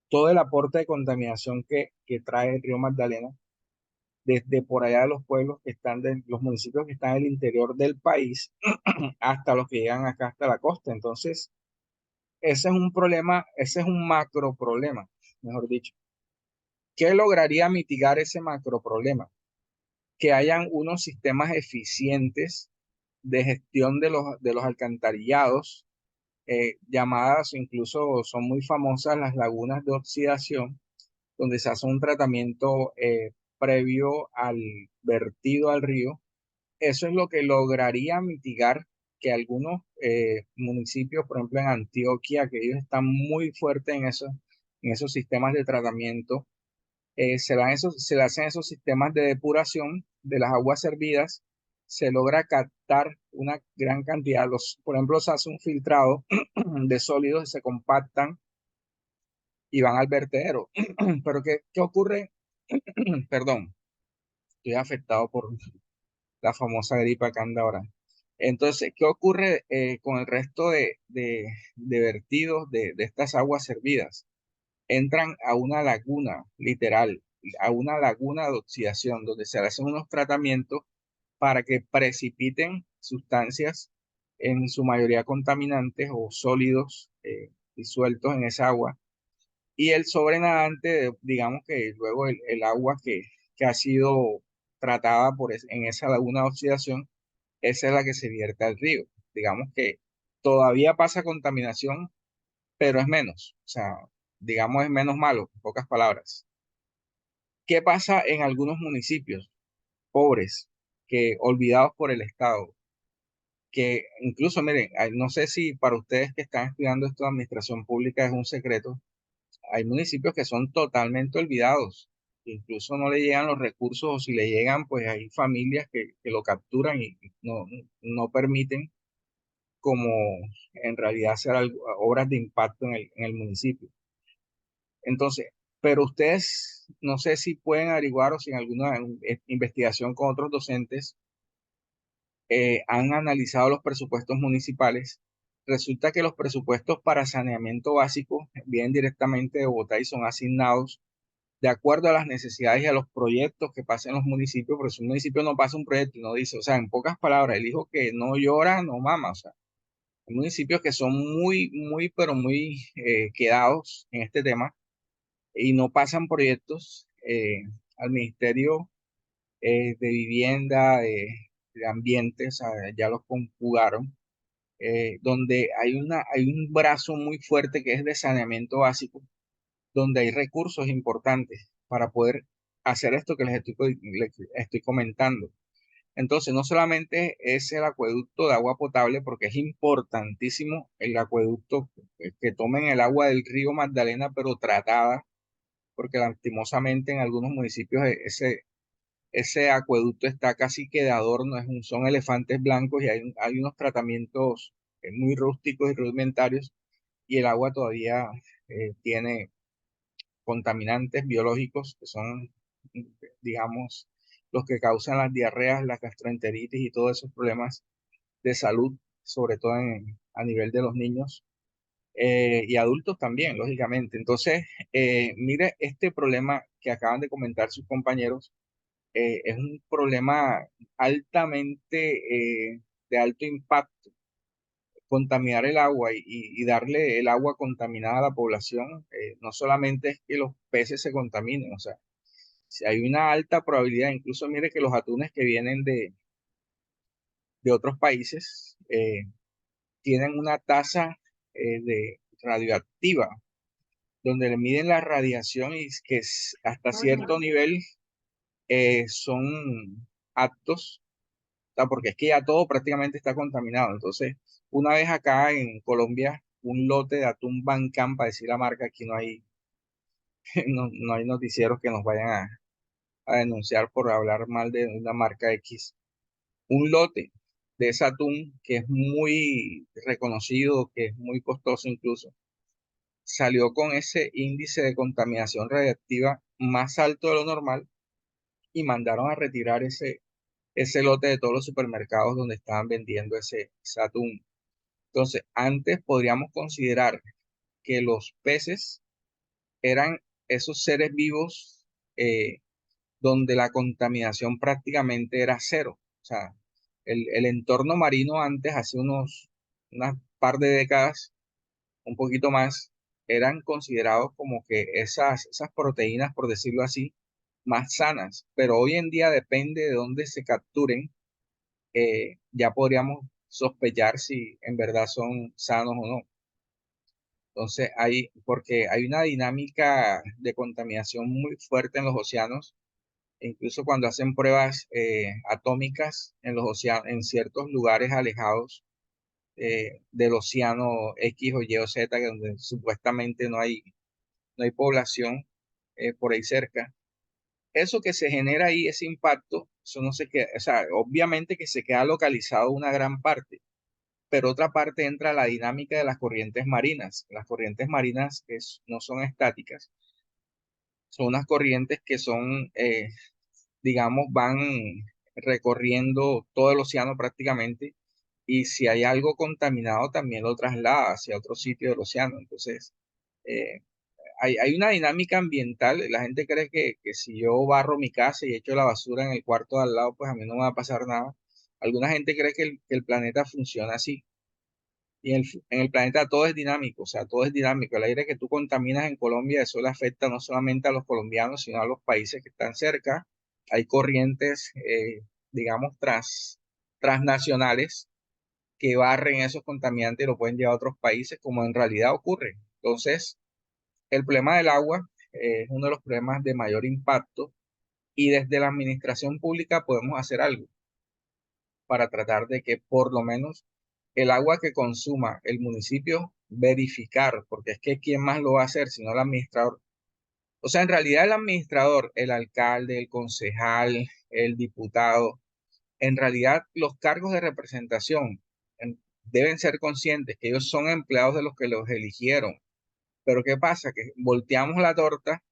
todo el aporte de contaminación que trae el río Magdalena desde por allá de los pueblos que están, de los municipios que están en el interior del país hasta los que llegan acá hasta la costa. Entonces, ese es un problema, ese es un macro problema, mejor dicho. ¿Qué lograría mitigar ese macro problema? Que hayan unos sistemas eficientes de gestión de los alcantarillados, llamadas, incluso son muy famosas las lagunas de oxidación, donde se hace un tratamiento previo al vertido al río. Eso es lo que lograría mitigar que algunos municipios, por ejemplo en Antioquia, que ellos están muy fuertes en esos sistemas de tratamiento, se le hacen esos sistemas de depuración de las aguas servidas, se logra captar una gran cantidad, por ejemplo, se hace un filtrado de sólidos y se compactan y van al vertedero. Pero ¿qué ocurre? Perdón, estoy afectado por la famosa gripa que anda ahora. Entonces, ¿qué ocurre con el resto de vertidos de estas aguas servidas? Entran a una laguna, literal, a una laguna de oxidación, donde se hacen unos tratamientos para que precipiten sustancias, en su mayoría contaminantes o sólidos disueltos en esa agua. Y el sobrenadante, digamos que luego el agua que ha sido tratada en esa laguna de oxidación, esa es la que se vierte al río. Digamos que todavía pasa contaminación, pero es menos. O sea, digamos, es menos malo, en pocas palabras. ¿Qué pasa en algunos municipios pobres, que olvidados por el Estado? Que incluso, miren, no sé si para ustedes que están estudiando esto de administración pública es un secreto, hay municipios que son totalmente olvidados, incluso no le llegan los recursos, o si le llegan, pues hay familias que lo capturan y no permiten como en realidad hacer obras de impacto en el municipio. Entonces, pero ustedes no sé si pueden averiguar o si en alguna investigación con otros docentes han analizado los presupuestos municipales. Resulta que los presupuestos para saneamiento básico vienen directamente de Bogotá y son asignados de acuerdo a las necesidades y a los proyectos que pasen en los municipios, porque si un municipio no pasa un proyecto y no dice, o sea, en pocas palabras, el hijo que no llora, no mama, o sea, hay municipios que son pero muy quedados en este tema y no pasan proyectos al Ministerio de Vivienda, de Ambiente, o sea, ya los conjugaron, donde hay un brazo muy fuerte que es de saneamiento básico, donde hay recursos importantes para poder hacer esto que les estoy comentando. Entonces, no solamente es el acueducto de agua potable, porque es importantísimo el acueducto, que tomen el agua del río Magdalena, pero tratada, porque lastimosamente en algunos municipios ese acueducto está casi que de adorno, son elefantes blancos y hay unos tratamientos muy rústicos y rudimentarios, y el agua todavía tiene contaminantes biológicos que son, digamos, los que causan las diarreas, la gastroenteritis y todos esos problemas de salud, sobre todo a nivel de los niños y adultos también, lógicamente. Entonces, mire, este problema que acaban de comentar sus compañeros es un problema altamente de alto impacto. Contaminar el agua y darle el agua contaminada a la población, no solamente es que los peces se contaminen, o sea, si hay una alta probabilidad, incluso mire que los atunes que vienen de otros países tienen una tasa de radioactiva, donde le miden la radiación y que hasta cierto nivel son aptos, o sea, porque es que ya todo prácticamente está contaminado. Entonces, una vez acá en Colombia, un lote de atún Bancam, para decir la marca, aquí no hay, no hay noticieros que nos vayan a denunciar por hablar mal de una marca X. Un lote de ese atún, que es muy reconocido, que es muy costoso incluso, salió con ese índice de contaminación radiactiva más alto de lo normal y mandaron a retirar ese lote de todos los supermercados donde estaban vendiendo ese atún. Entonces, antes podríamos considerar que los peces eran esos seres vivos donde la contaminación prácticamente era cero. O sea, el entorno marino antes, hace unas par de décadas, un poquito más, eran considerados como que esas proteínas, por decirlo así, más sanas. Pero hoy en día depende de dónde se capturen, ya podríamos sospechar si en verdad son sanos o no. Entonces, porque hay una dinámica de contaminación muy fuerte en los océanos, e incluso cuando hacen pruebas atómicas en los océanos, en ciertos lugares alejados del océano X o Y o Z, donde supuestamente no hay población por ahí cerca. Eso que se genera ahí, ese impacto, eso no se queda, o sea, obviamente que se queda localizado una gran parte, pero otra parte entra la dinámica de las corrientes marinas. Las corrientes marinas no son estáticas, son unas corrientes que son, digamos, van recorriendo todo el océano prácticamente, y si hay algo contaminado también lo traslada hacia otro sitio del océano. Entonces, eh, hay una dinámica ambiental. La gente cree que si yo barro mi casa y echo la basura en el cuarto de al lado, pues a mí no me va a pasar nada. Alguna gente cree que el planeta funciona así. Y en el planeta todo es dinámico, o sea, todo es dinámico. El aire que tú contaminas en Colombia, eso le afecta no solamente a los colombianos, sino a los países que están cerca. Hay corrientes, digamos, transnacionales que barren esos contaminantes y lo pueden llevar a otros países, como en realidad ocurre. Entonces, el problema del agua es uno de los problemas de mayor impacto, y desde la administración pública podemos hacer algo para tratar de que por lo menos el agua que consuma el municipio, verificar, porque es que ¿quién más lo va a hacer sino el administrador? O sea, en realidad el administrador, el alcalde, el concejal, el diputado, en realidad los cargos de representación deben ser conscientes que ellos son empleados de los que los eligieron. Pero ¿qué pasa? Que volteamos la torta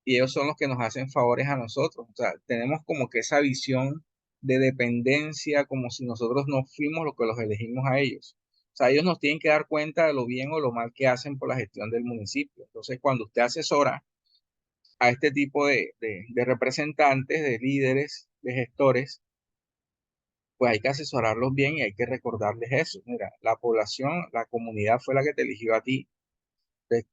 y ellos son los que nos hacen favores a nosotros. O sea, tenemos como que esa visión de dependencia, como si nosotros no fuimos los que los elegimos a ellos. O sea, ellos nos tienen que dar cuenta de lo bien o lo mal que hacen por la gestión del municipio. Entonces, cuando usted asesora a este tipo de representantes, de líderes, de gestores, pues hay que asesorarlos bien y hay que recordarles eso. Mira, la población, la comunidad fue la que te eligió a ti.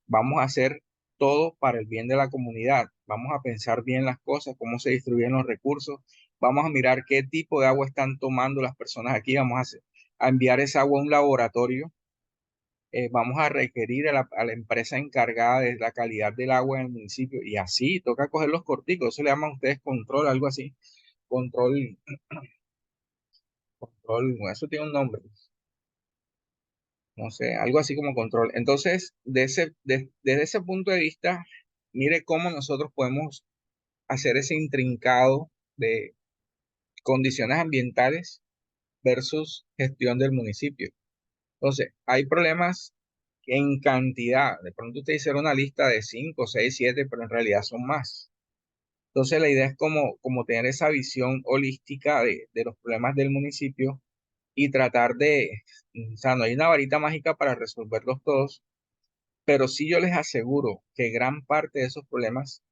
Vamos a hacer todo para el bien de la comunidad. Vamos a pensar bien las cosas, cómo se distribuyen los recursos. Vamos a mirar qué tipo de agua están tomando las personas aquí. A enviar esa agua a un laboratorio. Vamos a requerir a la empresa encargada de la calidad del agua en el municipio. Y así, toca coger los corticos. Eso le llaman ustedes control, algo así. Control, control, bueno, eso tiene un nombre. No sé, algo así como control. Entonces, desde ese punto de vista, mire cómo nosotros podemos hacer ese intrincado de condiciones ambientales versus gestión del municipio. Entonces, hay problemas en cantidad. De pronto usted hiciera una lista de 5, 6, 7, pero en realidad son más. Entonces, la idea es como tener esa visión holística de los problemas del municipio y tratar o sea, no hay una varita mágica para resolverlos todos, pero sí yo les aseguro que gran parte de esos problemas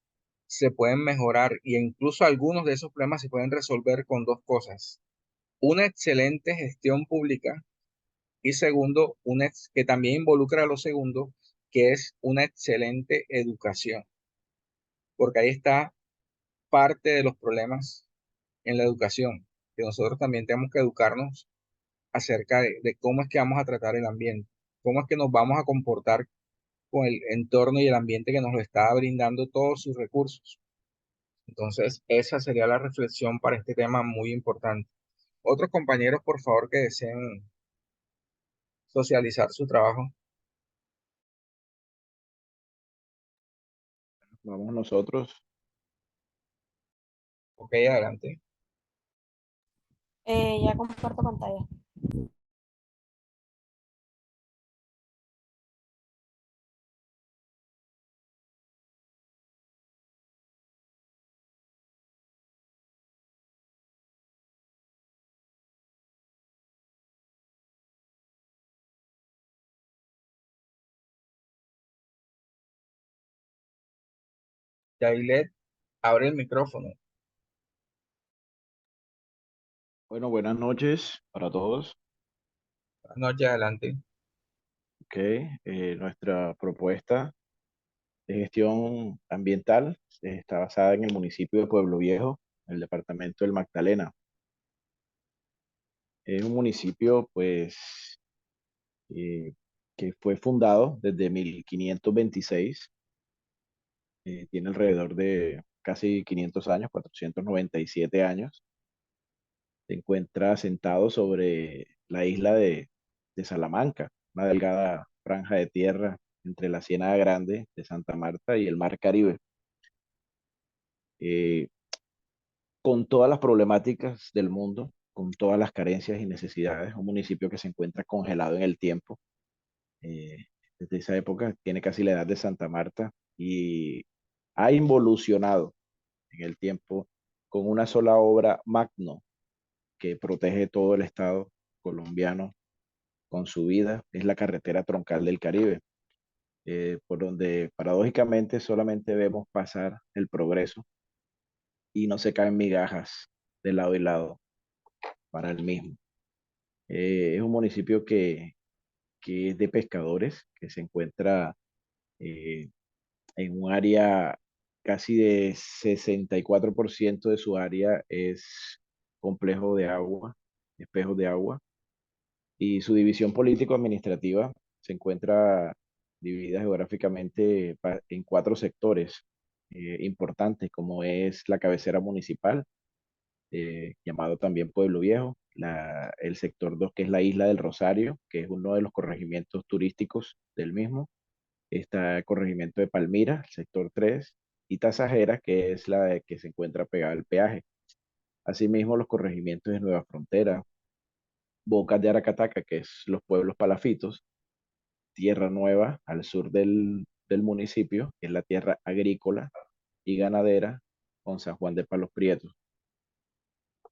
se pueden mejorar, y incluso algunos de esos problemas se pueden resolver con dos cosas: una excelente gestión pública, y segundo, que también involucra a lo segundo, que es una excelente educación, porque ahí está parte de los problemas en la educación, que nosotros también tenemos que educarnos acerca de cómo es que vamos a tratar el ambiente, cómo es que nos vamos a comportar con el entorno y el ambiente que nos lo está brindando todos sus recursos. Entonces, esa sería la reflexión para este tema muy importante. Otros compañeros, por favor, que deseen socializar su trabajo. Vamos nosotros. Ok, adelante. Ya comparto pantalla. Yailet, abre el micrófono. Bueno, buenas noches para todos. Noche adelante. Ok, nuestra propuesta de gestión ambiental está basada en el municipio de Pueblo Viejo, el departamento del Magdalena. Es un municipio, pues, eh, que fue fundado desde 1526. Tiene alrededor de casi 500 años, 497 años. Se encuentra asentado sobre la isla de Salamanca, una delgada franja de tierra entre la Ciénaga Grande de Santa Marta y el Mar Caribe. Eh, con todas las problemáticas del mundo, con todas las carencias y necesidades, un municipio que se encuentra congelado en el tiempo. eh, Desde esa época tiene casi la edad de Santa Marta y ha involucionado en el tiempo con una sola obra magno que protege todo el estado colombiano con su vida, es la carretera troncal del Caribe, por donde paradójicamente solamente vemos pasar el progreso y no se caen migajas de lado y lado para el mismo. Es un municipio que es de pescadores, que se encuentra eh, en un área casi de 64% de su área es complejo de agua, espejos de agua, y su división político-administrativa se encuentra dividida geográficamente en cuatro sectores importantes, como es la cabecera municipal, llamado también Pueblo Viejo, el sector 2 que es la Isla del Rosario, que es uno de los corregimientos turísticos del mismo. Está el corregimiento de Palmira, el sector 3 y Tasajera, que es que se encuentra pegada al peaje. Asimismo, los corregimientos de Nueva Frontera, Bocas de Aracataca, que es los pueblos palafitos, Tierra Nueva, al sur del municipio, que es la tierra agrícola y ganadera, con San Juan de Palos Prietos,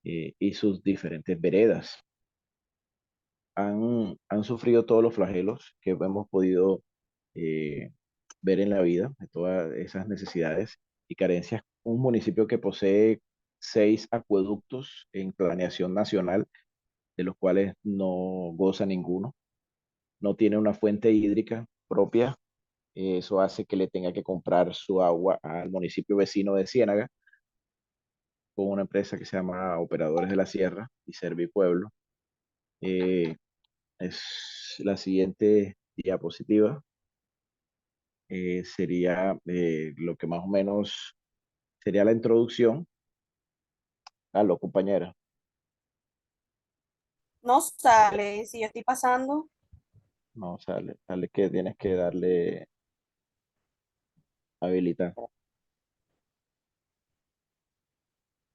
y sus diferentes veredas. Han sufrido todos los flagelos que hemos podido eh, ver en la vida, de todas esas necesidades y carencias. Un municipio que posee 6 acueductos en planeación nacional, de los cuales no goza ninguno, no tiene una fuente hídrica propia. Eso hace que le tenga que comprar su agua al municipio vecino de Ciénaga con una empresa que se llama Operadores de la Sierra y Servipueblo. Eh, es la siguiente diapositiva. Sería lo que más o menos sería la introducción. Aló, compañera. No sale, si yo estoy pasando, No, sale que tienes que darle habilitar.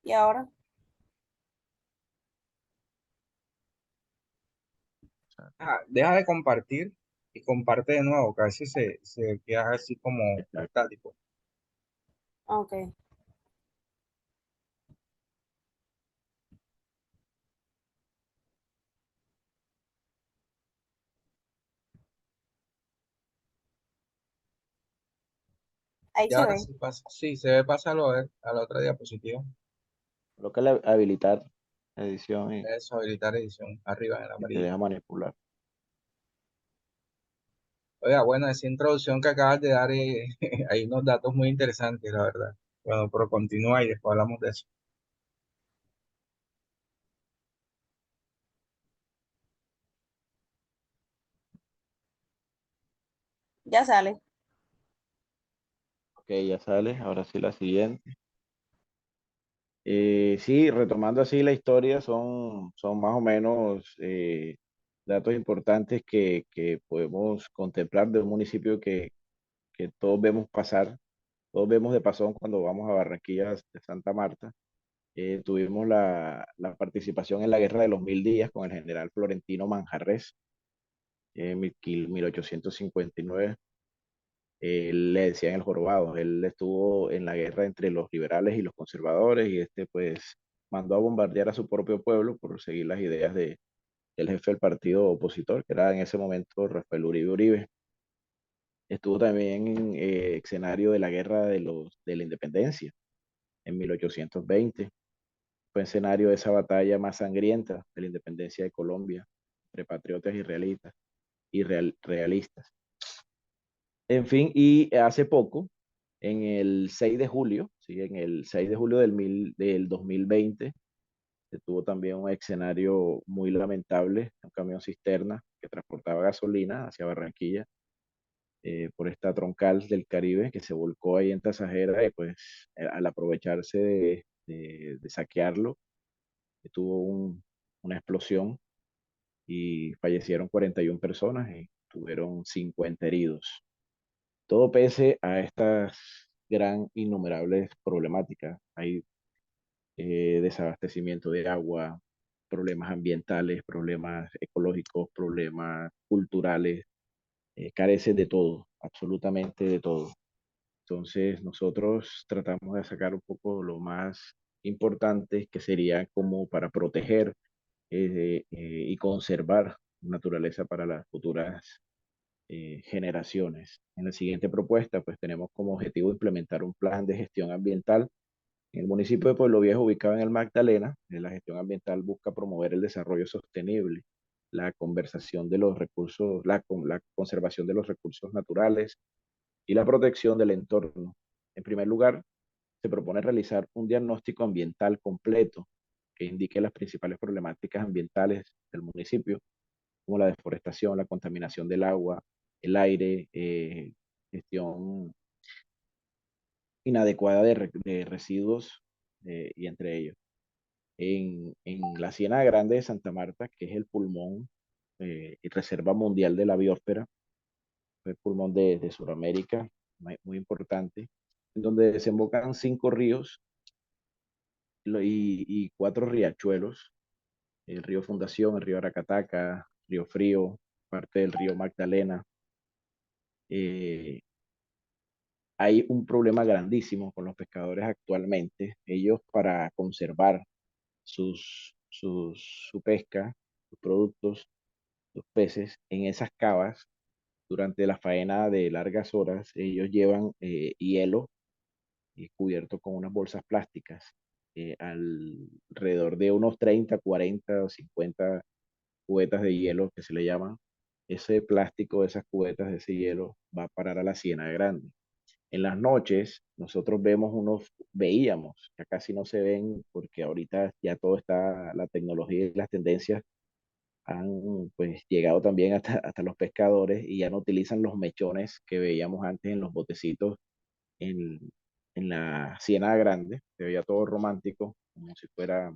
y ahora, Deja de compartir y comparte de nuevo, que a veces se queda así como Exacto. estático. ok, ahí Y se ahora ve. sí pasa, sí, se ve, pásalo a la otra diapositiva. Colócale habilitar edición Eso, habilitar edición, arriba en el y te amarillo. deja manipular. Oiga, bueno, esa introducción que acabas de dar, hay unos datos muy interesantes, la verdad. Bueno, pero continúa y después hablamos de eso. Ya sale. Ok, ya sale. Ahora sí la siguiente. Sí, retomando así la historia, son más o menos datos importantes que podemos contemplar de un municipio que todos vemos pasar, todos vemos de pasón cuando vamos a Barranquilla de Santa Marta. Tuvimos la participación en la Guerra de los Mil Días con el general Florentino Manjarrés en 1859. Él le decían el jorobado. Él estuvo en la guerra entre los liberales y los conservadores y pues mandó a bombardear a su propio pueblo por seguir las ideas del jefe del partido opositor, que era en ese momento Rafael Uribe Uribe. Estuvo también en escenario de la guerra de la independencia en 1820. Fue escenario de esa batalla más sangrienta de la independencia de Colombia entre patriotas y realistas. En fin, y hace poco, en el 6 de julio, ¿sí? En el 6 de julio del 2020, se tuvo también un escenario muy lamentable, un camión cisterna que transportaba gasolina hacia Barranquilla por esta troncal del Caribe que se volcó ahí en Tasajera y pues al aprovecharse de saquearlo, tuvo una explosión y fallecieron 41 personas y tuvieron 50 heridos. Todo pese a estas gran innumerables problemáticas. Hay desabastecimiento de agua, problemas ambientales, problemas ecológicos, problemas culturales, carece de todo, absolutamente de todo. Entonces nosotros tratamos de sacar un poco lo más importante que sería como para proteger y conservar naturaleza para las futuras generaciones. En la siguiente propuesta, pues tenemos como objetivo implementar un plan de gestión ambiental en el municipio de Pueblo Viejo, ubicado en el Magdalena. La gestión ambiental busca promover el desarrollo sostenible, la conversación de los recursos, la conservación de los recursos naturales y la protección del entorno. En primer lugar, se propone realizar un diagnóstico ambiental completo que indique las principales problemáticas ambientales del municipio, como la deforestación, la contaminación del agua, el aire, gestión inadecuada de residuos y entre ellos. En la Ciénaga Grande de Santa Marta, que es el pulmón y reserva mundial de la biosfera, el pulmón de Sudamérica, muy importante, en donde desembocan 5 ríos y 4 riachuelos, el río Fundación, el río Aracataca, río Frío, parte del río Magdalena. Eh, Hay un problema grandísimo con los pescadores actualmente. Ellos, para conservar su pesca, sus productos, sus peces en esas cavas, durante la faena de largas horas, ellos llevan hielo cubierto con unas bolsas plásticas, alrededor de unos 30, 40 o 50 cubetas de hielo que se le llaman. Ese plástico, esas cubetas de ese hielo va a parar a la Ciénaga Grande. En las noches nosotros veíamos, ya casi no se ven porque ahorita ya todo está, la tecnología y las tendencias han pues llegado también hasta los pescadores y ya no utilizan los mechones que veíamos antes en los botecitos en, en la Ciénaga Grande. Se veía todo romántico, como si fuera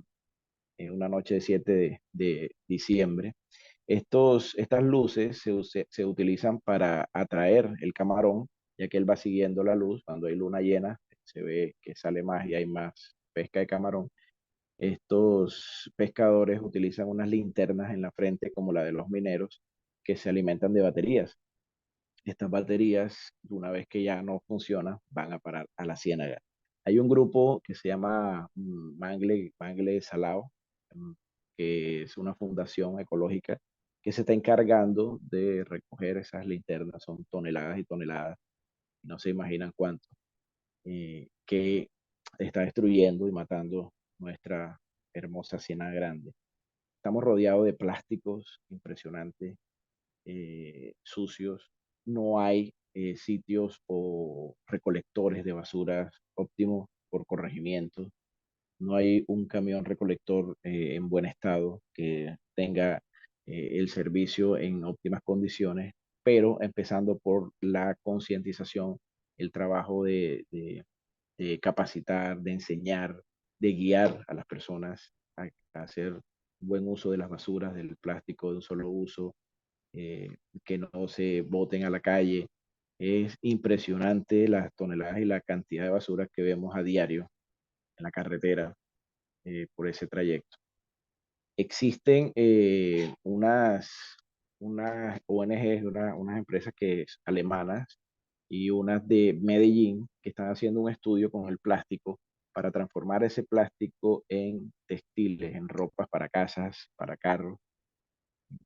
una noche de 7 de diciembre. Estas luces se utilizan para atraer el camarón, ya que él va siguiendo la luz. Cuando hay luna llena, se ve que sale más y hay más pesca de camarón. Estos pescadores utilizan unas linternas en la frente, como la de los mineros, que se alimentan de baterías. Estas baterías, una vez que ya no funcionan, van a parar a la ciénaga. Hay un grupo que se llama Mangle Salao, mm, que es una fundación ecológica que se está encargando de recoger esas linternas. Son toneladas y toneladas, no se imaginan cuánto, que está destruyendo y matando nuestra hermosa Ciénaga Grande. Estamos rodeados de plásticos impresionantes, sucios. No hay sitios o recolectores de basuras óptimos por corregimiento. No hay un camión recolector en buen estado que tenga el servicio en óptimas condiciones, pero empezando por la concientización, el trabajo de capacitar, de enseñar, de guiar a las personas a hacer buen uso de las basuras, del plástico de un solo uso, que no se boten a la calle. Es impresionante las toneladas y la cantidad de basura que vemos a diario en la carretera. por ese trayecto. Existen unas ONGs, unas empresas alemanas y unas de Medellín que están haciendo un estudio con el plástico para transformar ese plástico en textiles, en ropas para casas, para carros,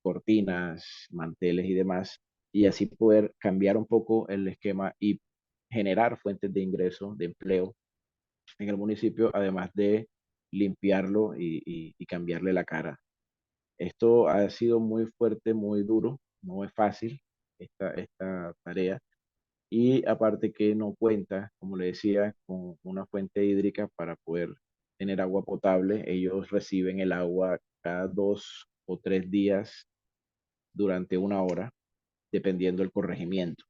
cortinas, manteles y demás, y así poder cambiar un poco el esquema y generar fuentes de ingreso, de empleo en el municipio, además de limpiarlo y cambiarle la cara. Esto ha sido muy fuerte, muy duro, no es fácil esta tarea. Y aparte que no cuenta, como le decía, con una fuente hídrica para poder tener agua potable. Ellos reciben el agua cada 2 o 3 días durante una hora, dependiendo del corregimiento.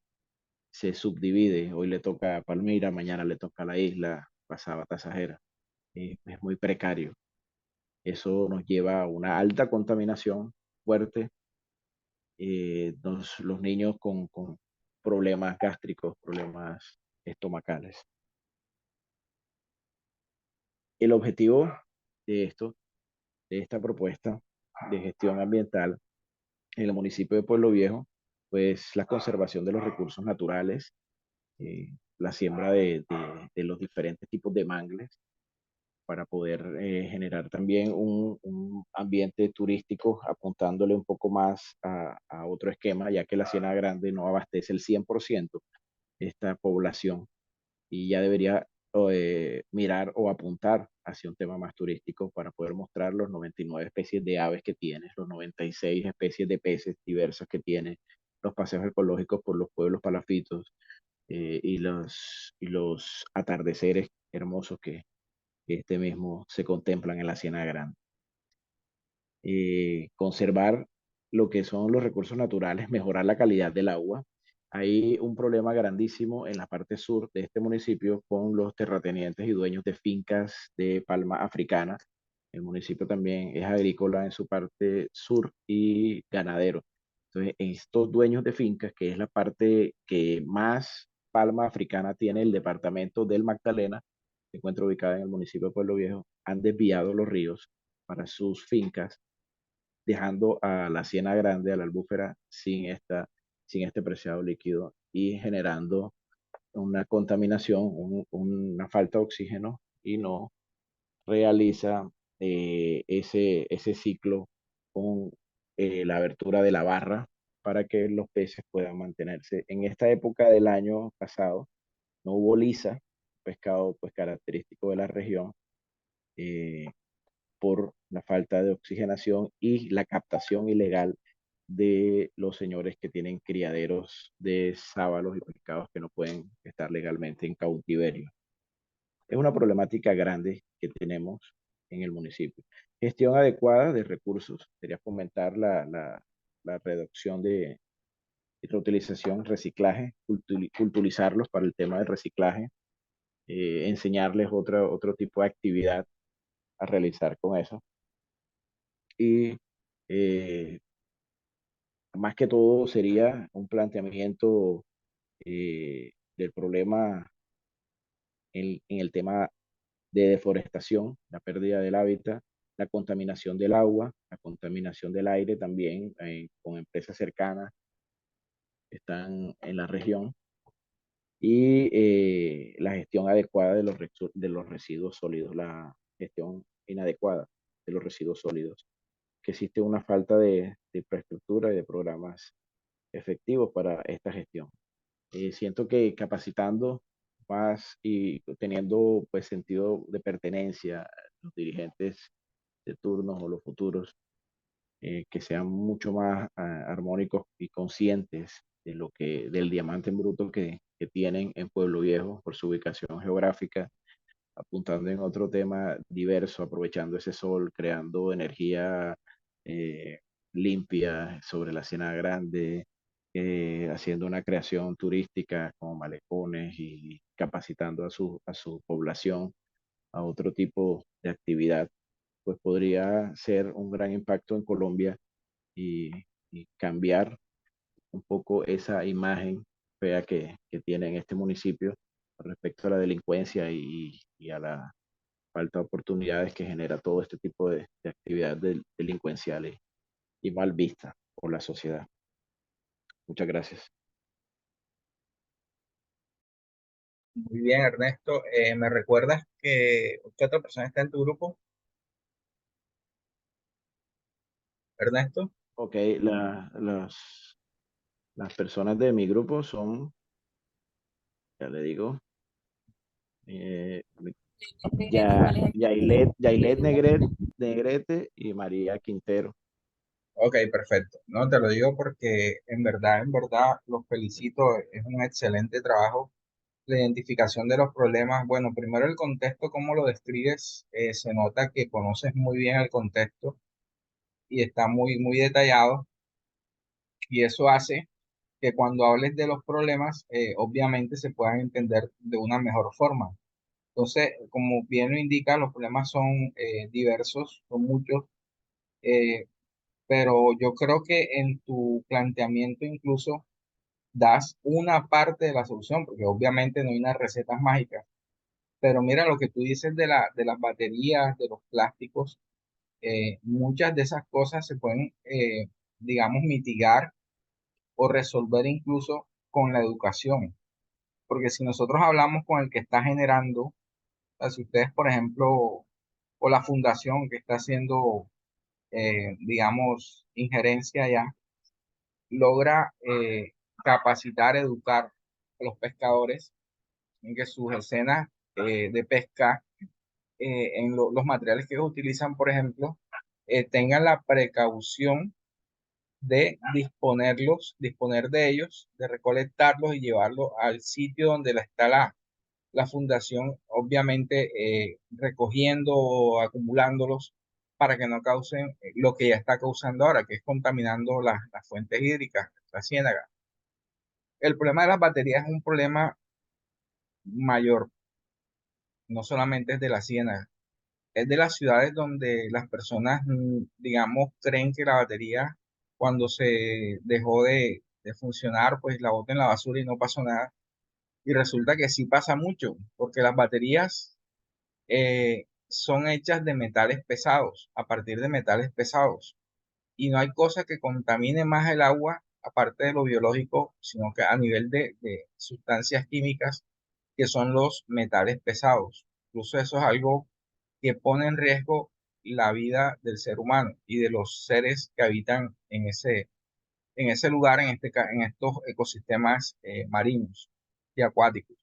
Se subdivide, hoy le toca a Palmira, mañana le toca a la isla, pasaba a Tasajera. Es muy precario. Eso nos lleva a una alta contaminación fuerte, los niños con problemas gástricos, problemas estomacales. El objetivo de esto, de esta propuesta de gestión ambiental en el municipio de Pueblo Viejo, pues la conservación de los recursos naturales, la siembra de los diferentes tipos de mangles para poder generar también un ambiente turístico apuntándole un poco más a otro esquema, ya que la Ciénaga Grande no abastece el 100% de esta población y ya debería mirar o apuntar hacia un tema más turístico para poder mostrar los 99 especies de aves que tiene, los 96 especies de peces diversas que tiene, los paseos ecológicos por los pueblos palafitos y los atardeceres hermosos que este mismo se contemplan en la Ciénaga Grande. Conservar lo que son los recursos naturales, mejorar la calidad del agua. Hay un problema grandísimo en la parte sur de este municipio con los terratenientes y dueños de fincas de palma africana. El municipio también es agrícola en su parte sur y ganadero. Entonces, estos dueños de fincas, que es la parte que más palma africana tiene el departamento del Magdalena, se encuentra ubicada en el municipio de Pueblo Viejo, han desviado los ríos para sus fincas, dejando a la Ciénaga Grande, a la albúfera, sin este preciado líquido y generando una contaminación, una falta de oxígeno y no realiza ese ciclo con la abertura de la barra para que los peces puedan mantenerse. En esta época del año pasado no hubo lisa, pescado pues característico de la región, eh, por la falta de oxigenación y la captación ilegal de los señores que tienen criaderos de sábalos y pescados que no pueden estar legalmente en cautiverio. Es una problemática grande que tenemos en el municipio. Gestión adecuada de recursos. Sería fomentar la reducción de reutilización, reciclaje, culturizarlos para el tema del reciclaje, enseñarles otro tipo de actividad a realizar con eso. Y más que todo sería un planteamiento del problema en el tema de deforestación, la pérdida del hábitat, la contaminación del agua, la contaminación del aire también, con empresas cercanas que están en la región, y la gestión adecuada de los residuos sólidos, la gestión inadecuada de los residuos sólidos, que existe una falta de infraestructura y de programas efectivos para esta gestión. Siento que capacitando más y teniendo pues sentido de pertenencia, los dirigentes de turnos o los futuros, que sean mucho más armónicos y conscientes del diamante en bruto que tienen en Pueblo Viejo por su ubicación geográfica, apuntando en otro tema diverso, aprovechando ese sol, creando energía eh, limpia sobre la Ciénaga Grande, haciendo una creación turística como malecones y capacitando a su población a otro tipo de actividad, pues podría ser un gran impacto en Colombia y, y cambiar un poco esa imagen fea que tiene en este municipio respecto a la delincuencia y a falta de oportunidades que genera todo este tipo de actividades delincuenciales y mal vistas por la sociedad. Muchas gracias. Muy bien, Ernesto. ¿Me recuerdas qué otra persona está en tu grupo? Ernesto. Ok, las personas de mi grupo son, ya le digo, eh, Yailet Negrete y María Quintero. Ok, perfecto. No, te lo digo porque en verdad, los felicito. Es un excelente trabajo. La identificación de los problemas. Bueno, primero el contexto, cómo lo describes, se nota que conoces muy bien el contexto y está muy, muy detallado. Y eso hace que cuando hables de los problemas, obviamente se puedan entender de una mejor forma. Entonces, como bien lo indica, los problemas son diversos, son muchos, eh, pero yo creo que en tu planteamiento incluso das una parte de la solución, porque obviamente no hay unas recetas mágicas. Pero mira lo que tú dices de las baterías, de los plásticos, muchas de esas cosas se pueden, digamos, mitigar o resolver incluso con la educación. Porque si nosotros hablamos con el que está generando, o sea, si ustedes, por ejemplo, o la fundación que está haciendo, digamos, injerencia allá, logra capacitar, educar a los pescadores en que sus escenas de pesca, los materiales que ellos utilizan, por ejemplo, tengan la precaución de disponer de ellos, de recolectarlos y llevarlos al sitio donde está la fundación, obviamente recogiendo o acumulándolos para que no causen lo que ya está causando ahora, que es contaminando las fuentes hídricas, la ciénaga. El problema de las baterías es un problema mayor, no solamente es de la ciénaga, es de las ciudades donde las personas, digamos, creen que la batería, cuando se dejó de funcionar, pues la botan en la basura y no pasó nada. Y resulta que sí pasa mucho, porque las baterías son hechas de metales pesados, a partir de metales pesados. Y no hay cosa que contamine más el agua, aparte de lo biológico, sino que a nivel de sustancias químicas, que son los metales pesados. Incluso eso es algo que pone en riesgo la vida del ser humano y de los seres que habitan en ese lugar, en estos ecosistemas marinos y acuáticos.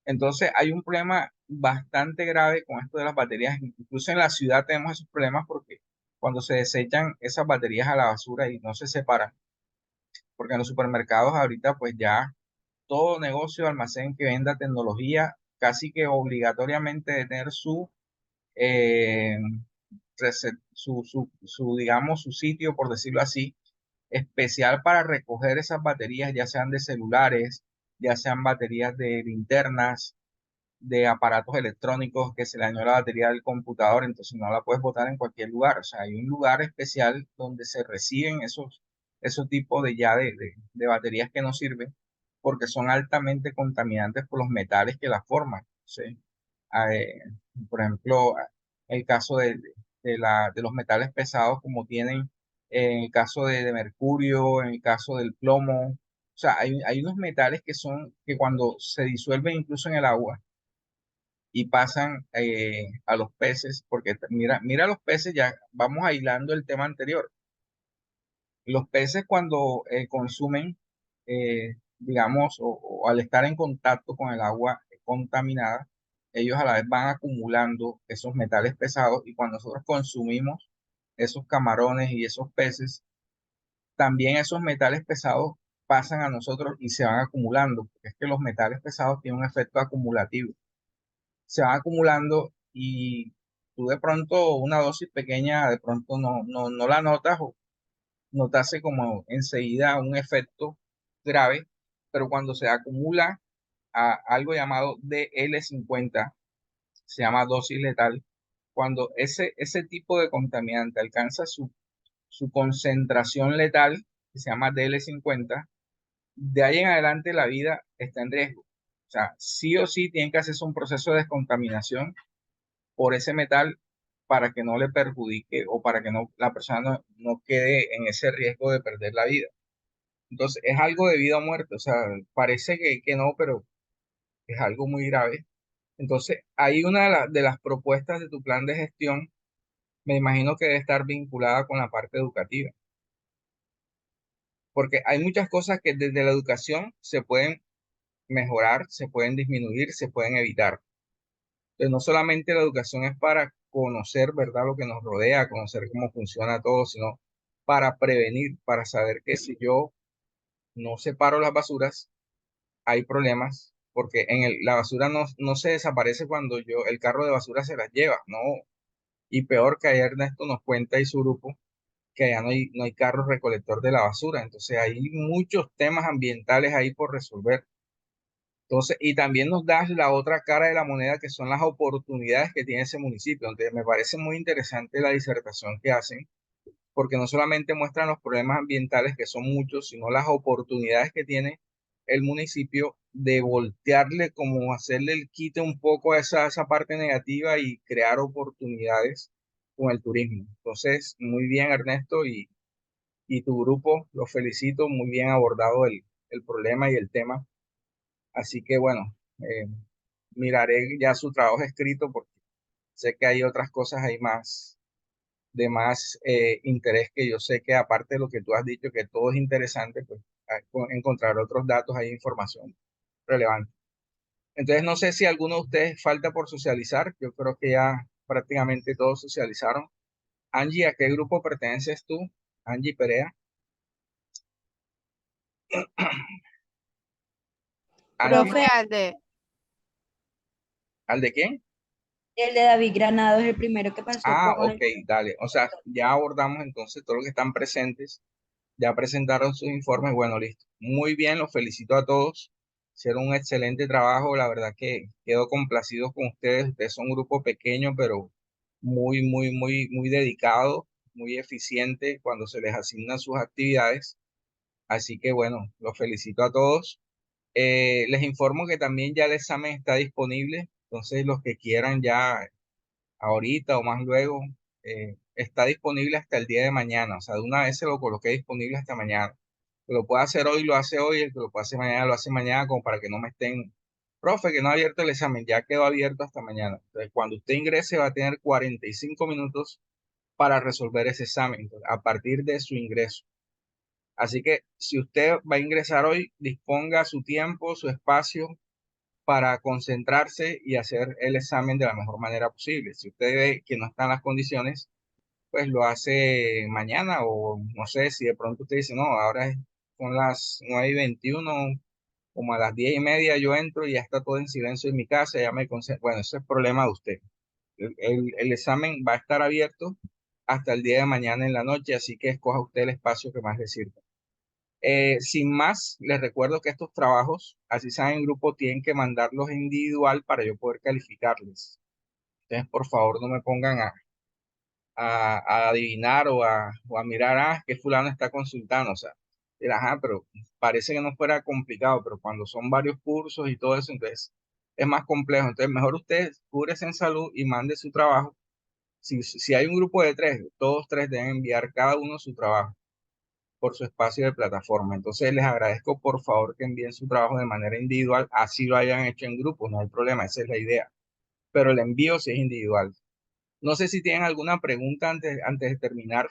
Entonces, hay un problema bastante grave con esto de las baterías. Incluso en la ciudad tenemos esos problemas porque cuando se desechan esas baterías a la basura y no se separan, porque en los supermercados ahorita pues ya todo negocio, almacén que venda tecnología, casi que obligatoriamente de tener eh, digamos, su sitio, por decirlo así, especial para recoger esas baterías, ya sean de celulares, ya sean baterías de linternas, de aparatos electrónicos que se le dañó la batería del computador, entonces no la puedes botar en cualquier lugar. O sea, hay un lugar especial donde se reciben esos tipos de baterías que no sirven porque son altamente contaminantes por los metales que las forman. ¿Sí? Eh, por ejemplo, el caso de los metales pesados como tienen en el caso de mercurio, en el caso del plomo. O sea, hay unos metales que cuando se disuelven incluso en el agua, y pasan a los peces, porque mira los peces, ya vamos aislando el tema anterior. Los peces cuando consumen, digamos, o al estar en contacto con el agua contaminada, ellos a la vez van acumulando esos metales pesados y cuando nosotros consumimos esos camarones y esos peces, también esos metales pesados pasan a nosotros y se van acumulando, porque es que los metales pesados tienen un efecto acumulativo, se van acumulando y tú de pronto una dosis pequeña de pronto no la notas o notase como enseguida un efecto grave, pero cuando se acumula a algo llamado DL50, se llama dosis letal, cuando ese tipo de contaminante alcanza su concentración letal, que se llama DL50, de ahí en adelante la vida está en riesgo. O sea, sí o sí tienen que hacerse un proceso de descontaminación por ese metal para que no le perjudique o para que no, la persona no quede en ese riesgo de perder la vida. Entonces, es algo de vida o muerte, o sea, parece que no, pero es algo muy grave. Entonces, hay una de las propuestas de tu plan de gestión, me imagino que debe estar vinculada con la parte educativa, porque hay muchas cosas que desde la educación se pueden mejorar, se pueden disminuir, se pueden evitar. Entonces, no solamente la educación es para conocer, ¿verdad?, lo que nos rodea, conocer cómo funciona todo, sino para prevenir, para saber que si yo no separo las basuras, hay problemas, porque la basura no se desaparece cuando el carro de basura se las lleva, no. Y peor que ayer Ernesto nos cuenta y su grupo, que allá no hay carro recolector de la basura. Entonces hay muchos temas ambientales ahí por resolver. Entonces, y también nos das la otra cara de la moneda, que son las oportunidades que tiene ese municipio. Entonces, me parece muy interesante la disertación que hacen, porque no solamente muestran los problemas ambientales, que son muchos, sino las oportunidades que tiene el municipio de voltearle, como hacerle el quite un poco a esa parte negativa y crear oportunidades con el turismo. Entonces, muy bien, Ernesto, y tu grupo, los felicito, muy bien abordado el problema y el tema. Así que bueno, miraré ya su trabajo escrito porque sé que hay otras cosas ahí más de más interés, que yo sé que aparte de lo que tú has dicho, que todo es interesante, pues encontrar otros datos, hay información relevante. Entonces, no sé si alguno de ustedes falta por socializar. Yo creo que ya prácticamente todos socializaron. Angie, ¿a qué grupo perteneces tú? Angie Perea. Angie, Profe, ¿al de quién? El de David Granado es el primero que pasó Ah, con ok, el... dale. O sea, ya abordamos entonces todos los que están presentes. Ya presentaron sus informes. Bueno, listo. Muy bien, los felicito a todos. Hicieron un excelente trabajo. La verdad que quedo complacido con ustedes. Ustedes son un grupo pequeño, pero muy, muy, muy, muy dedicado, muy eficiente cuando se les asignan sus actividades. Así que bueno, los felicito a todos. Les informo que también ya el examen está disponible. Entonces, los que quieran ya ahorita o más luego, está disponible hasta el día de mañana. O sea, de una vez se lo coloqué disponible hasta mañana. Que lo pueda hacer hoy, lo hace hoy, el que lo pueda hacer mañana, lo hace mañana, como para que no me estén, profe, que no ha abierto el examen, ya quedó abierto hasta mañana. Entonces, cuando usted ingrese, va a tener 45 minutos para resolver ese examen, entonces, a partir de su ingreso. Así que si usted va a ingresar hoy, disponga su tiempo, su espacio para concentrarse y hacer el examen de la mejor manera posible. Si usted ve que no están las condiciones, pues lo hace mañana, o no sé, si de pronto usted dice, no, son las 9:21, como a las 10:30 yo entro y ya está todo en silencio en mi casa, ya me concentro. Bueno, ese es problema de usted. El examen va a estar abierto hasta el día de mañana en la noche, así que escoja usted el espacio que más le sirva. Sin más, les recuerdo que estos trabajos, así sean en grupo, tienen que mandarlos individual para yo poder calificarles. Entonces, por favor, no me pongan a adivinar o a mirar, que fulano está consultando. O sea, ajá, pero parece que no fuera complicado, pero cuando son varios cursos y todo eso, entonces es más complejo. Entonces, mejor usted cúbrese en salud y mande su trabajo. Si hay un grupo de tres, todos tres deben enviar cada uno su trabajo por su espacio de plataforma. Entonces les agradezco por favor que envíen su trabajo de manera individual, así lo hayan hecho en grupo, no hay problema, esa es la idea. Pero el envío sí es individual. No sé si tienen alguna pregunta antes de terminar,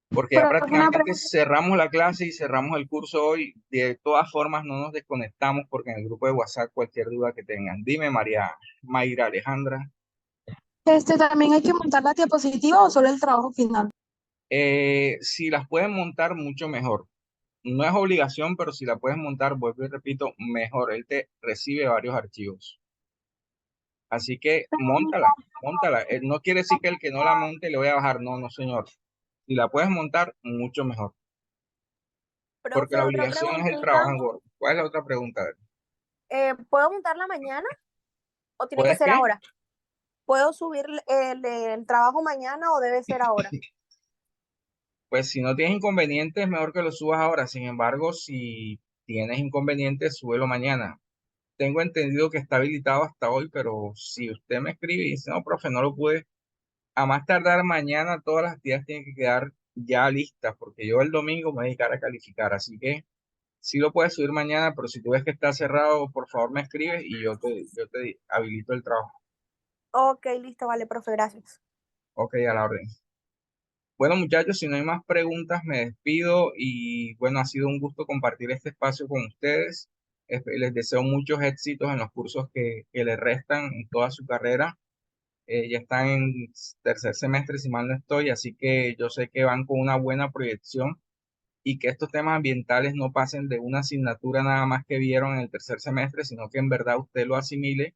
porque ya Profe, una prácticamente pregunta. cerramos la clase y cerramos el curso hoy. De todas formas, no nos desconectamos porque en el grupo de WhatsApp cualquier duda que tengan. Dime, María Mayra Alejandra. ¿También hay que montar la diapositiva o solo el trabajo final? Si las pueden montar, mucho mejor. No es obligación, pero si la puedes montar, vuelvo y repito, mejor. Él te recibe varios archivos. Así que móntala, móntala. No quiere decir que el que no la monte le voy a bajar. No, no, señor. Si la puedes montar, mucho mejor. Porque profe, la otra obligación es el preguntita. trabajo en gordo. ¿Cuál es la otra pregunta? A ver. ¿Puedo montarla mañana o tiene que ¿Puedes ser qué? ahora? ¿Puedo subir el trabajo mañana o debe ser ahora? Pues si no tienes inconvenientes, mejor que lo subas ahora. Sin embargo, si tienes inconvenientes, súbelo mañana. tengo entendido que está habilitado hasta hoy, pero si usted me escribe y dice, no, profe, no lo pude, a más tardar mañana todas las actividades tienen que quedar ya listas, porque yo el domingo me voy a dedicar a calificar, así que sí lo puedes subir mañana, pero si tú ves que está cerrado, por favor me escribes y yo te habilito el trabajo. Ok, listo, vale, profe, gracias. Ok, a la orden. Bueno, muchachos, si no hay más preguntas, me despido y bueno, ha sido un gusto compartir este espacio con ustedes. Les deseo muchos éxitos en los cursos que les restan en toda su carrera. Ya están en tercer semestre, si mal no estoy, así que yo sé que van con una buena proyección y que estos temas ambientales no pasen de una asignatura nada más que vieron en el tercer semestre, sino que en verdad usted lo asimile,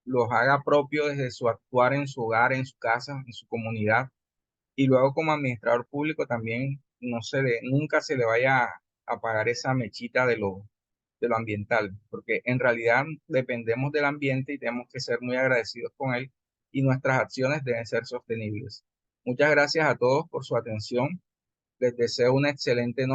los haga propio desde su actuar en su hogar, en su casa, en su comunidad y luego como administrador público también nunca se le vaya a apagar esa mechita de lo ambiental, porque en realidad dependemos del ambiente y tenemos que ser muy agradecidos con él y nuestras acciones deben ser sostenibles. Muchas gracias a todos por su atención. Les deseo una excelente noche.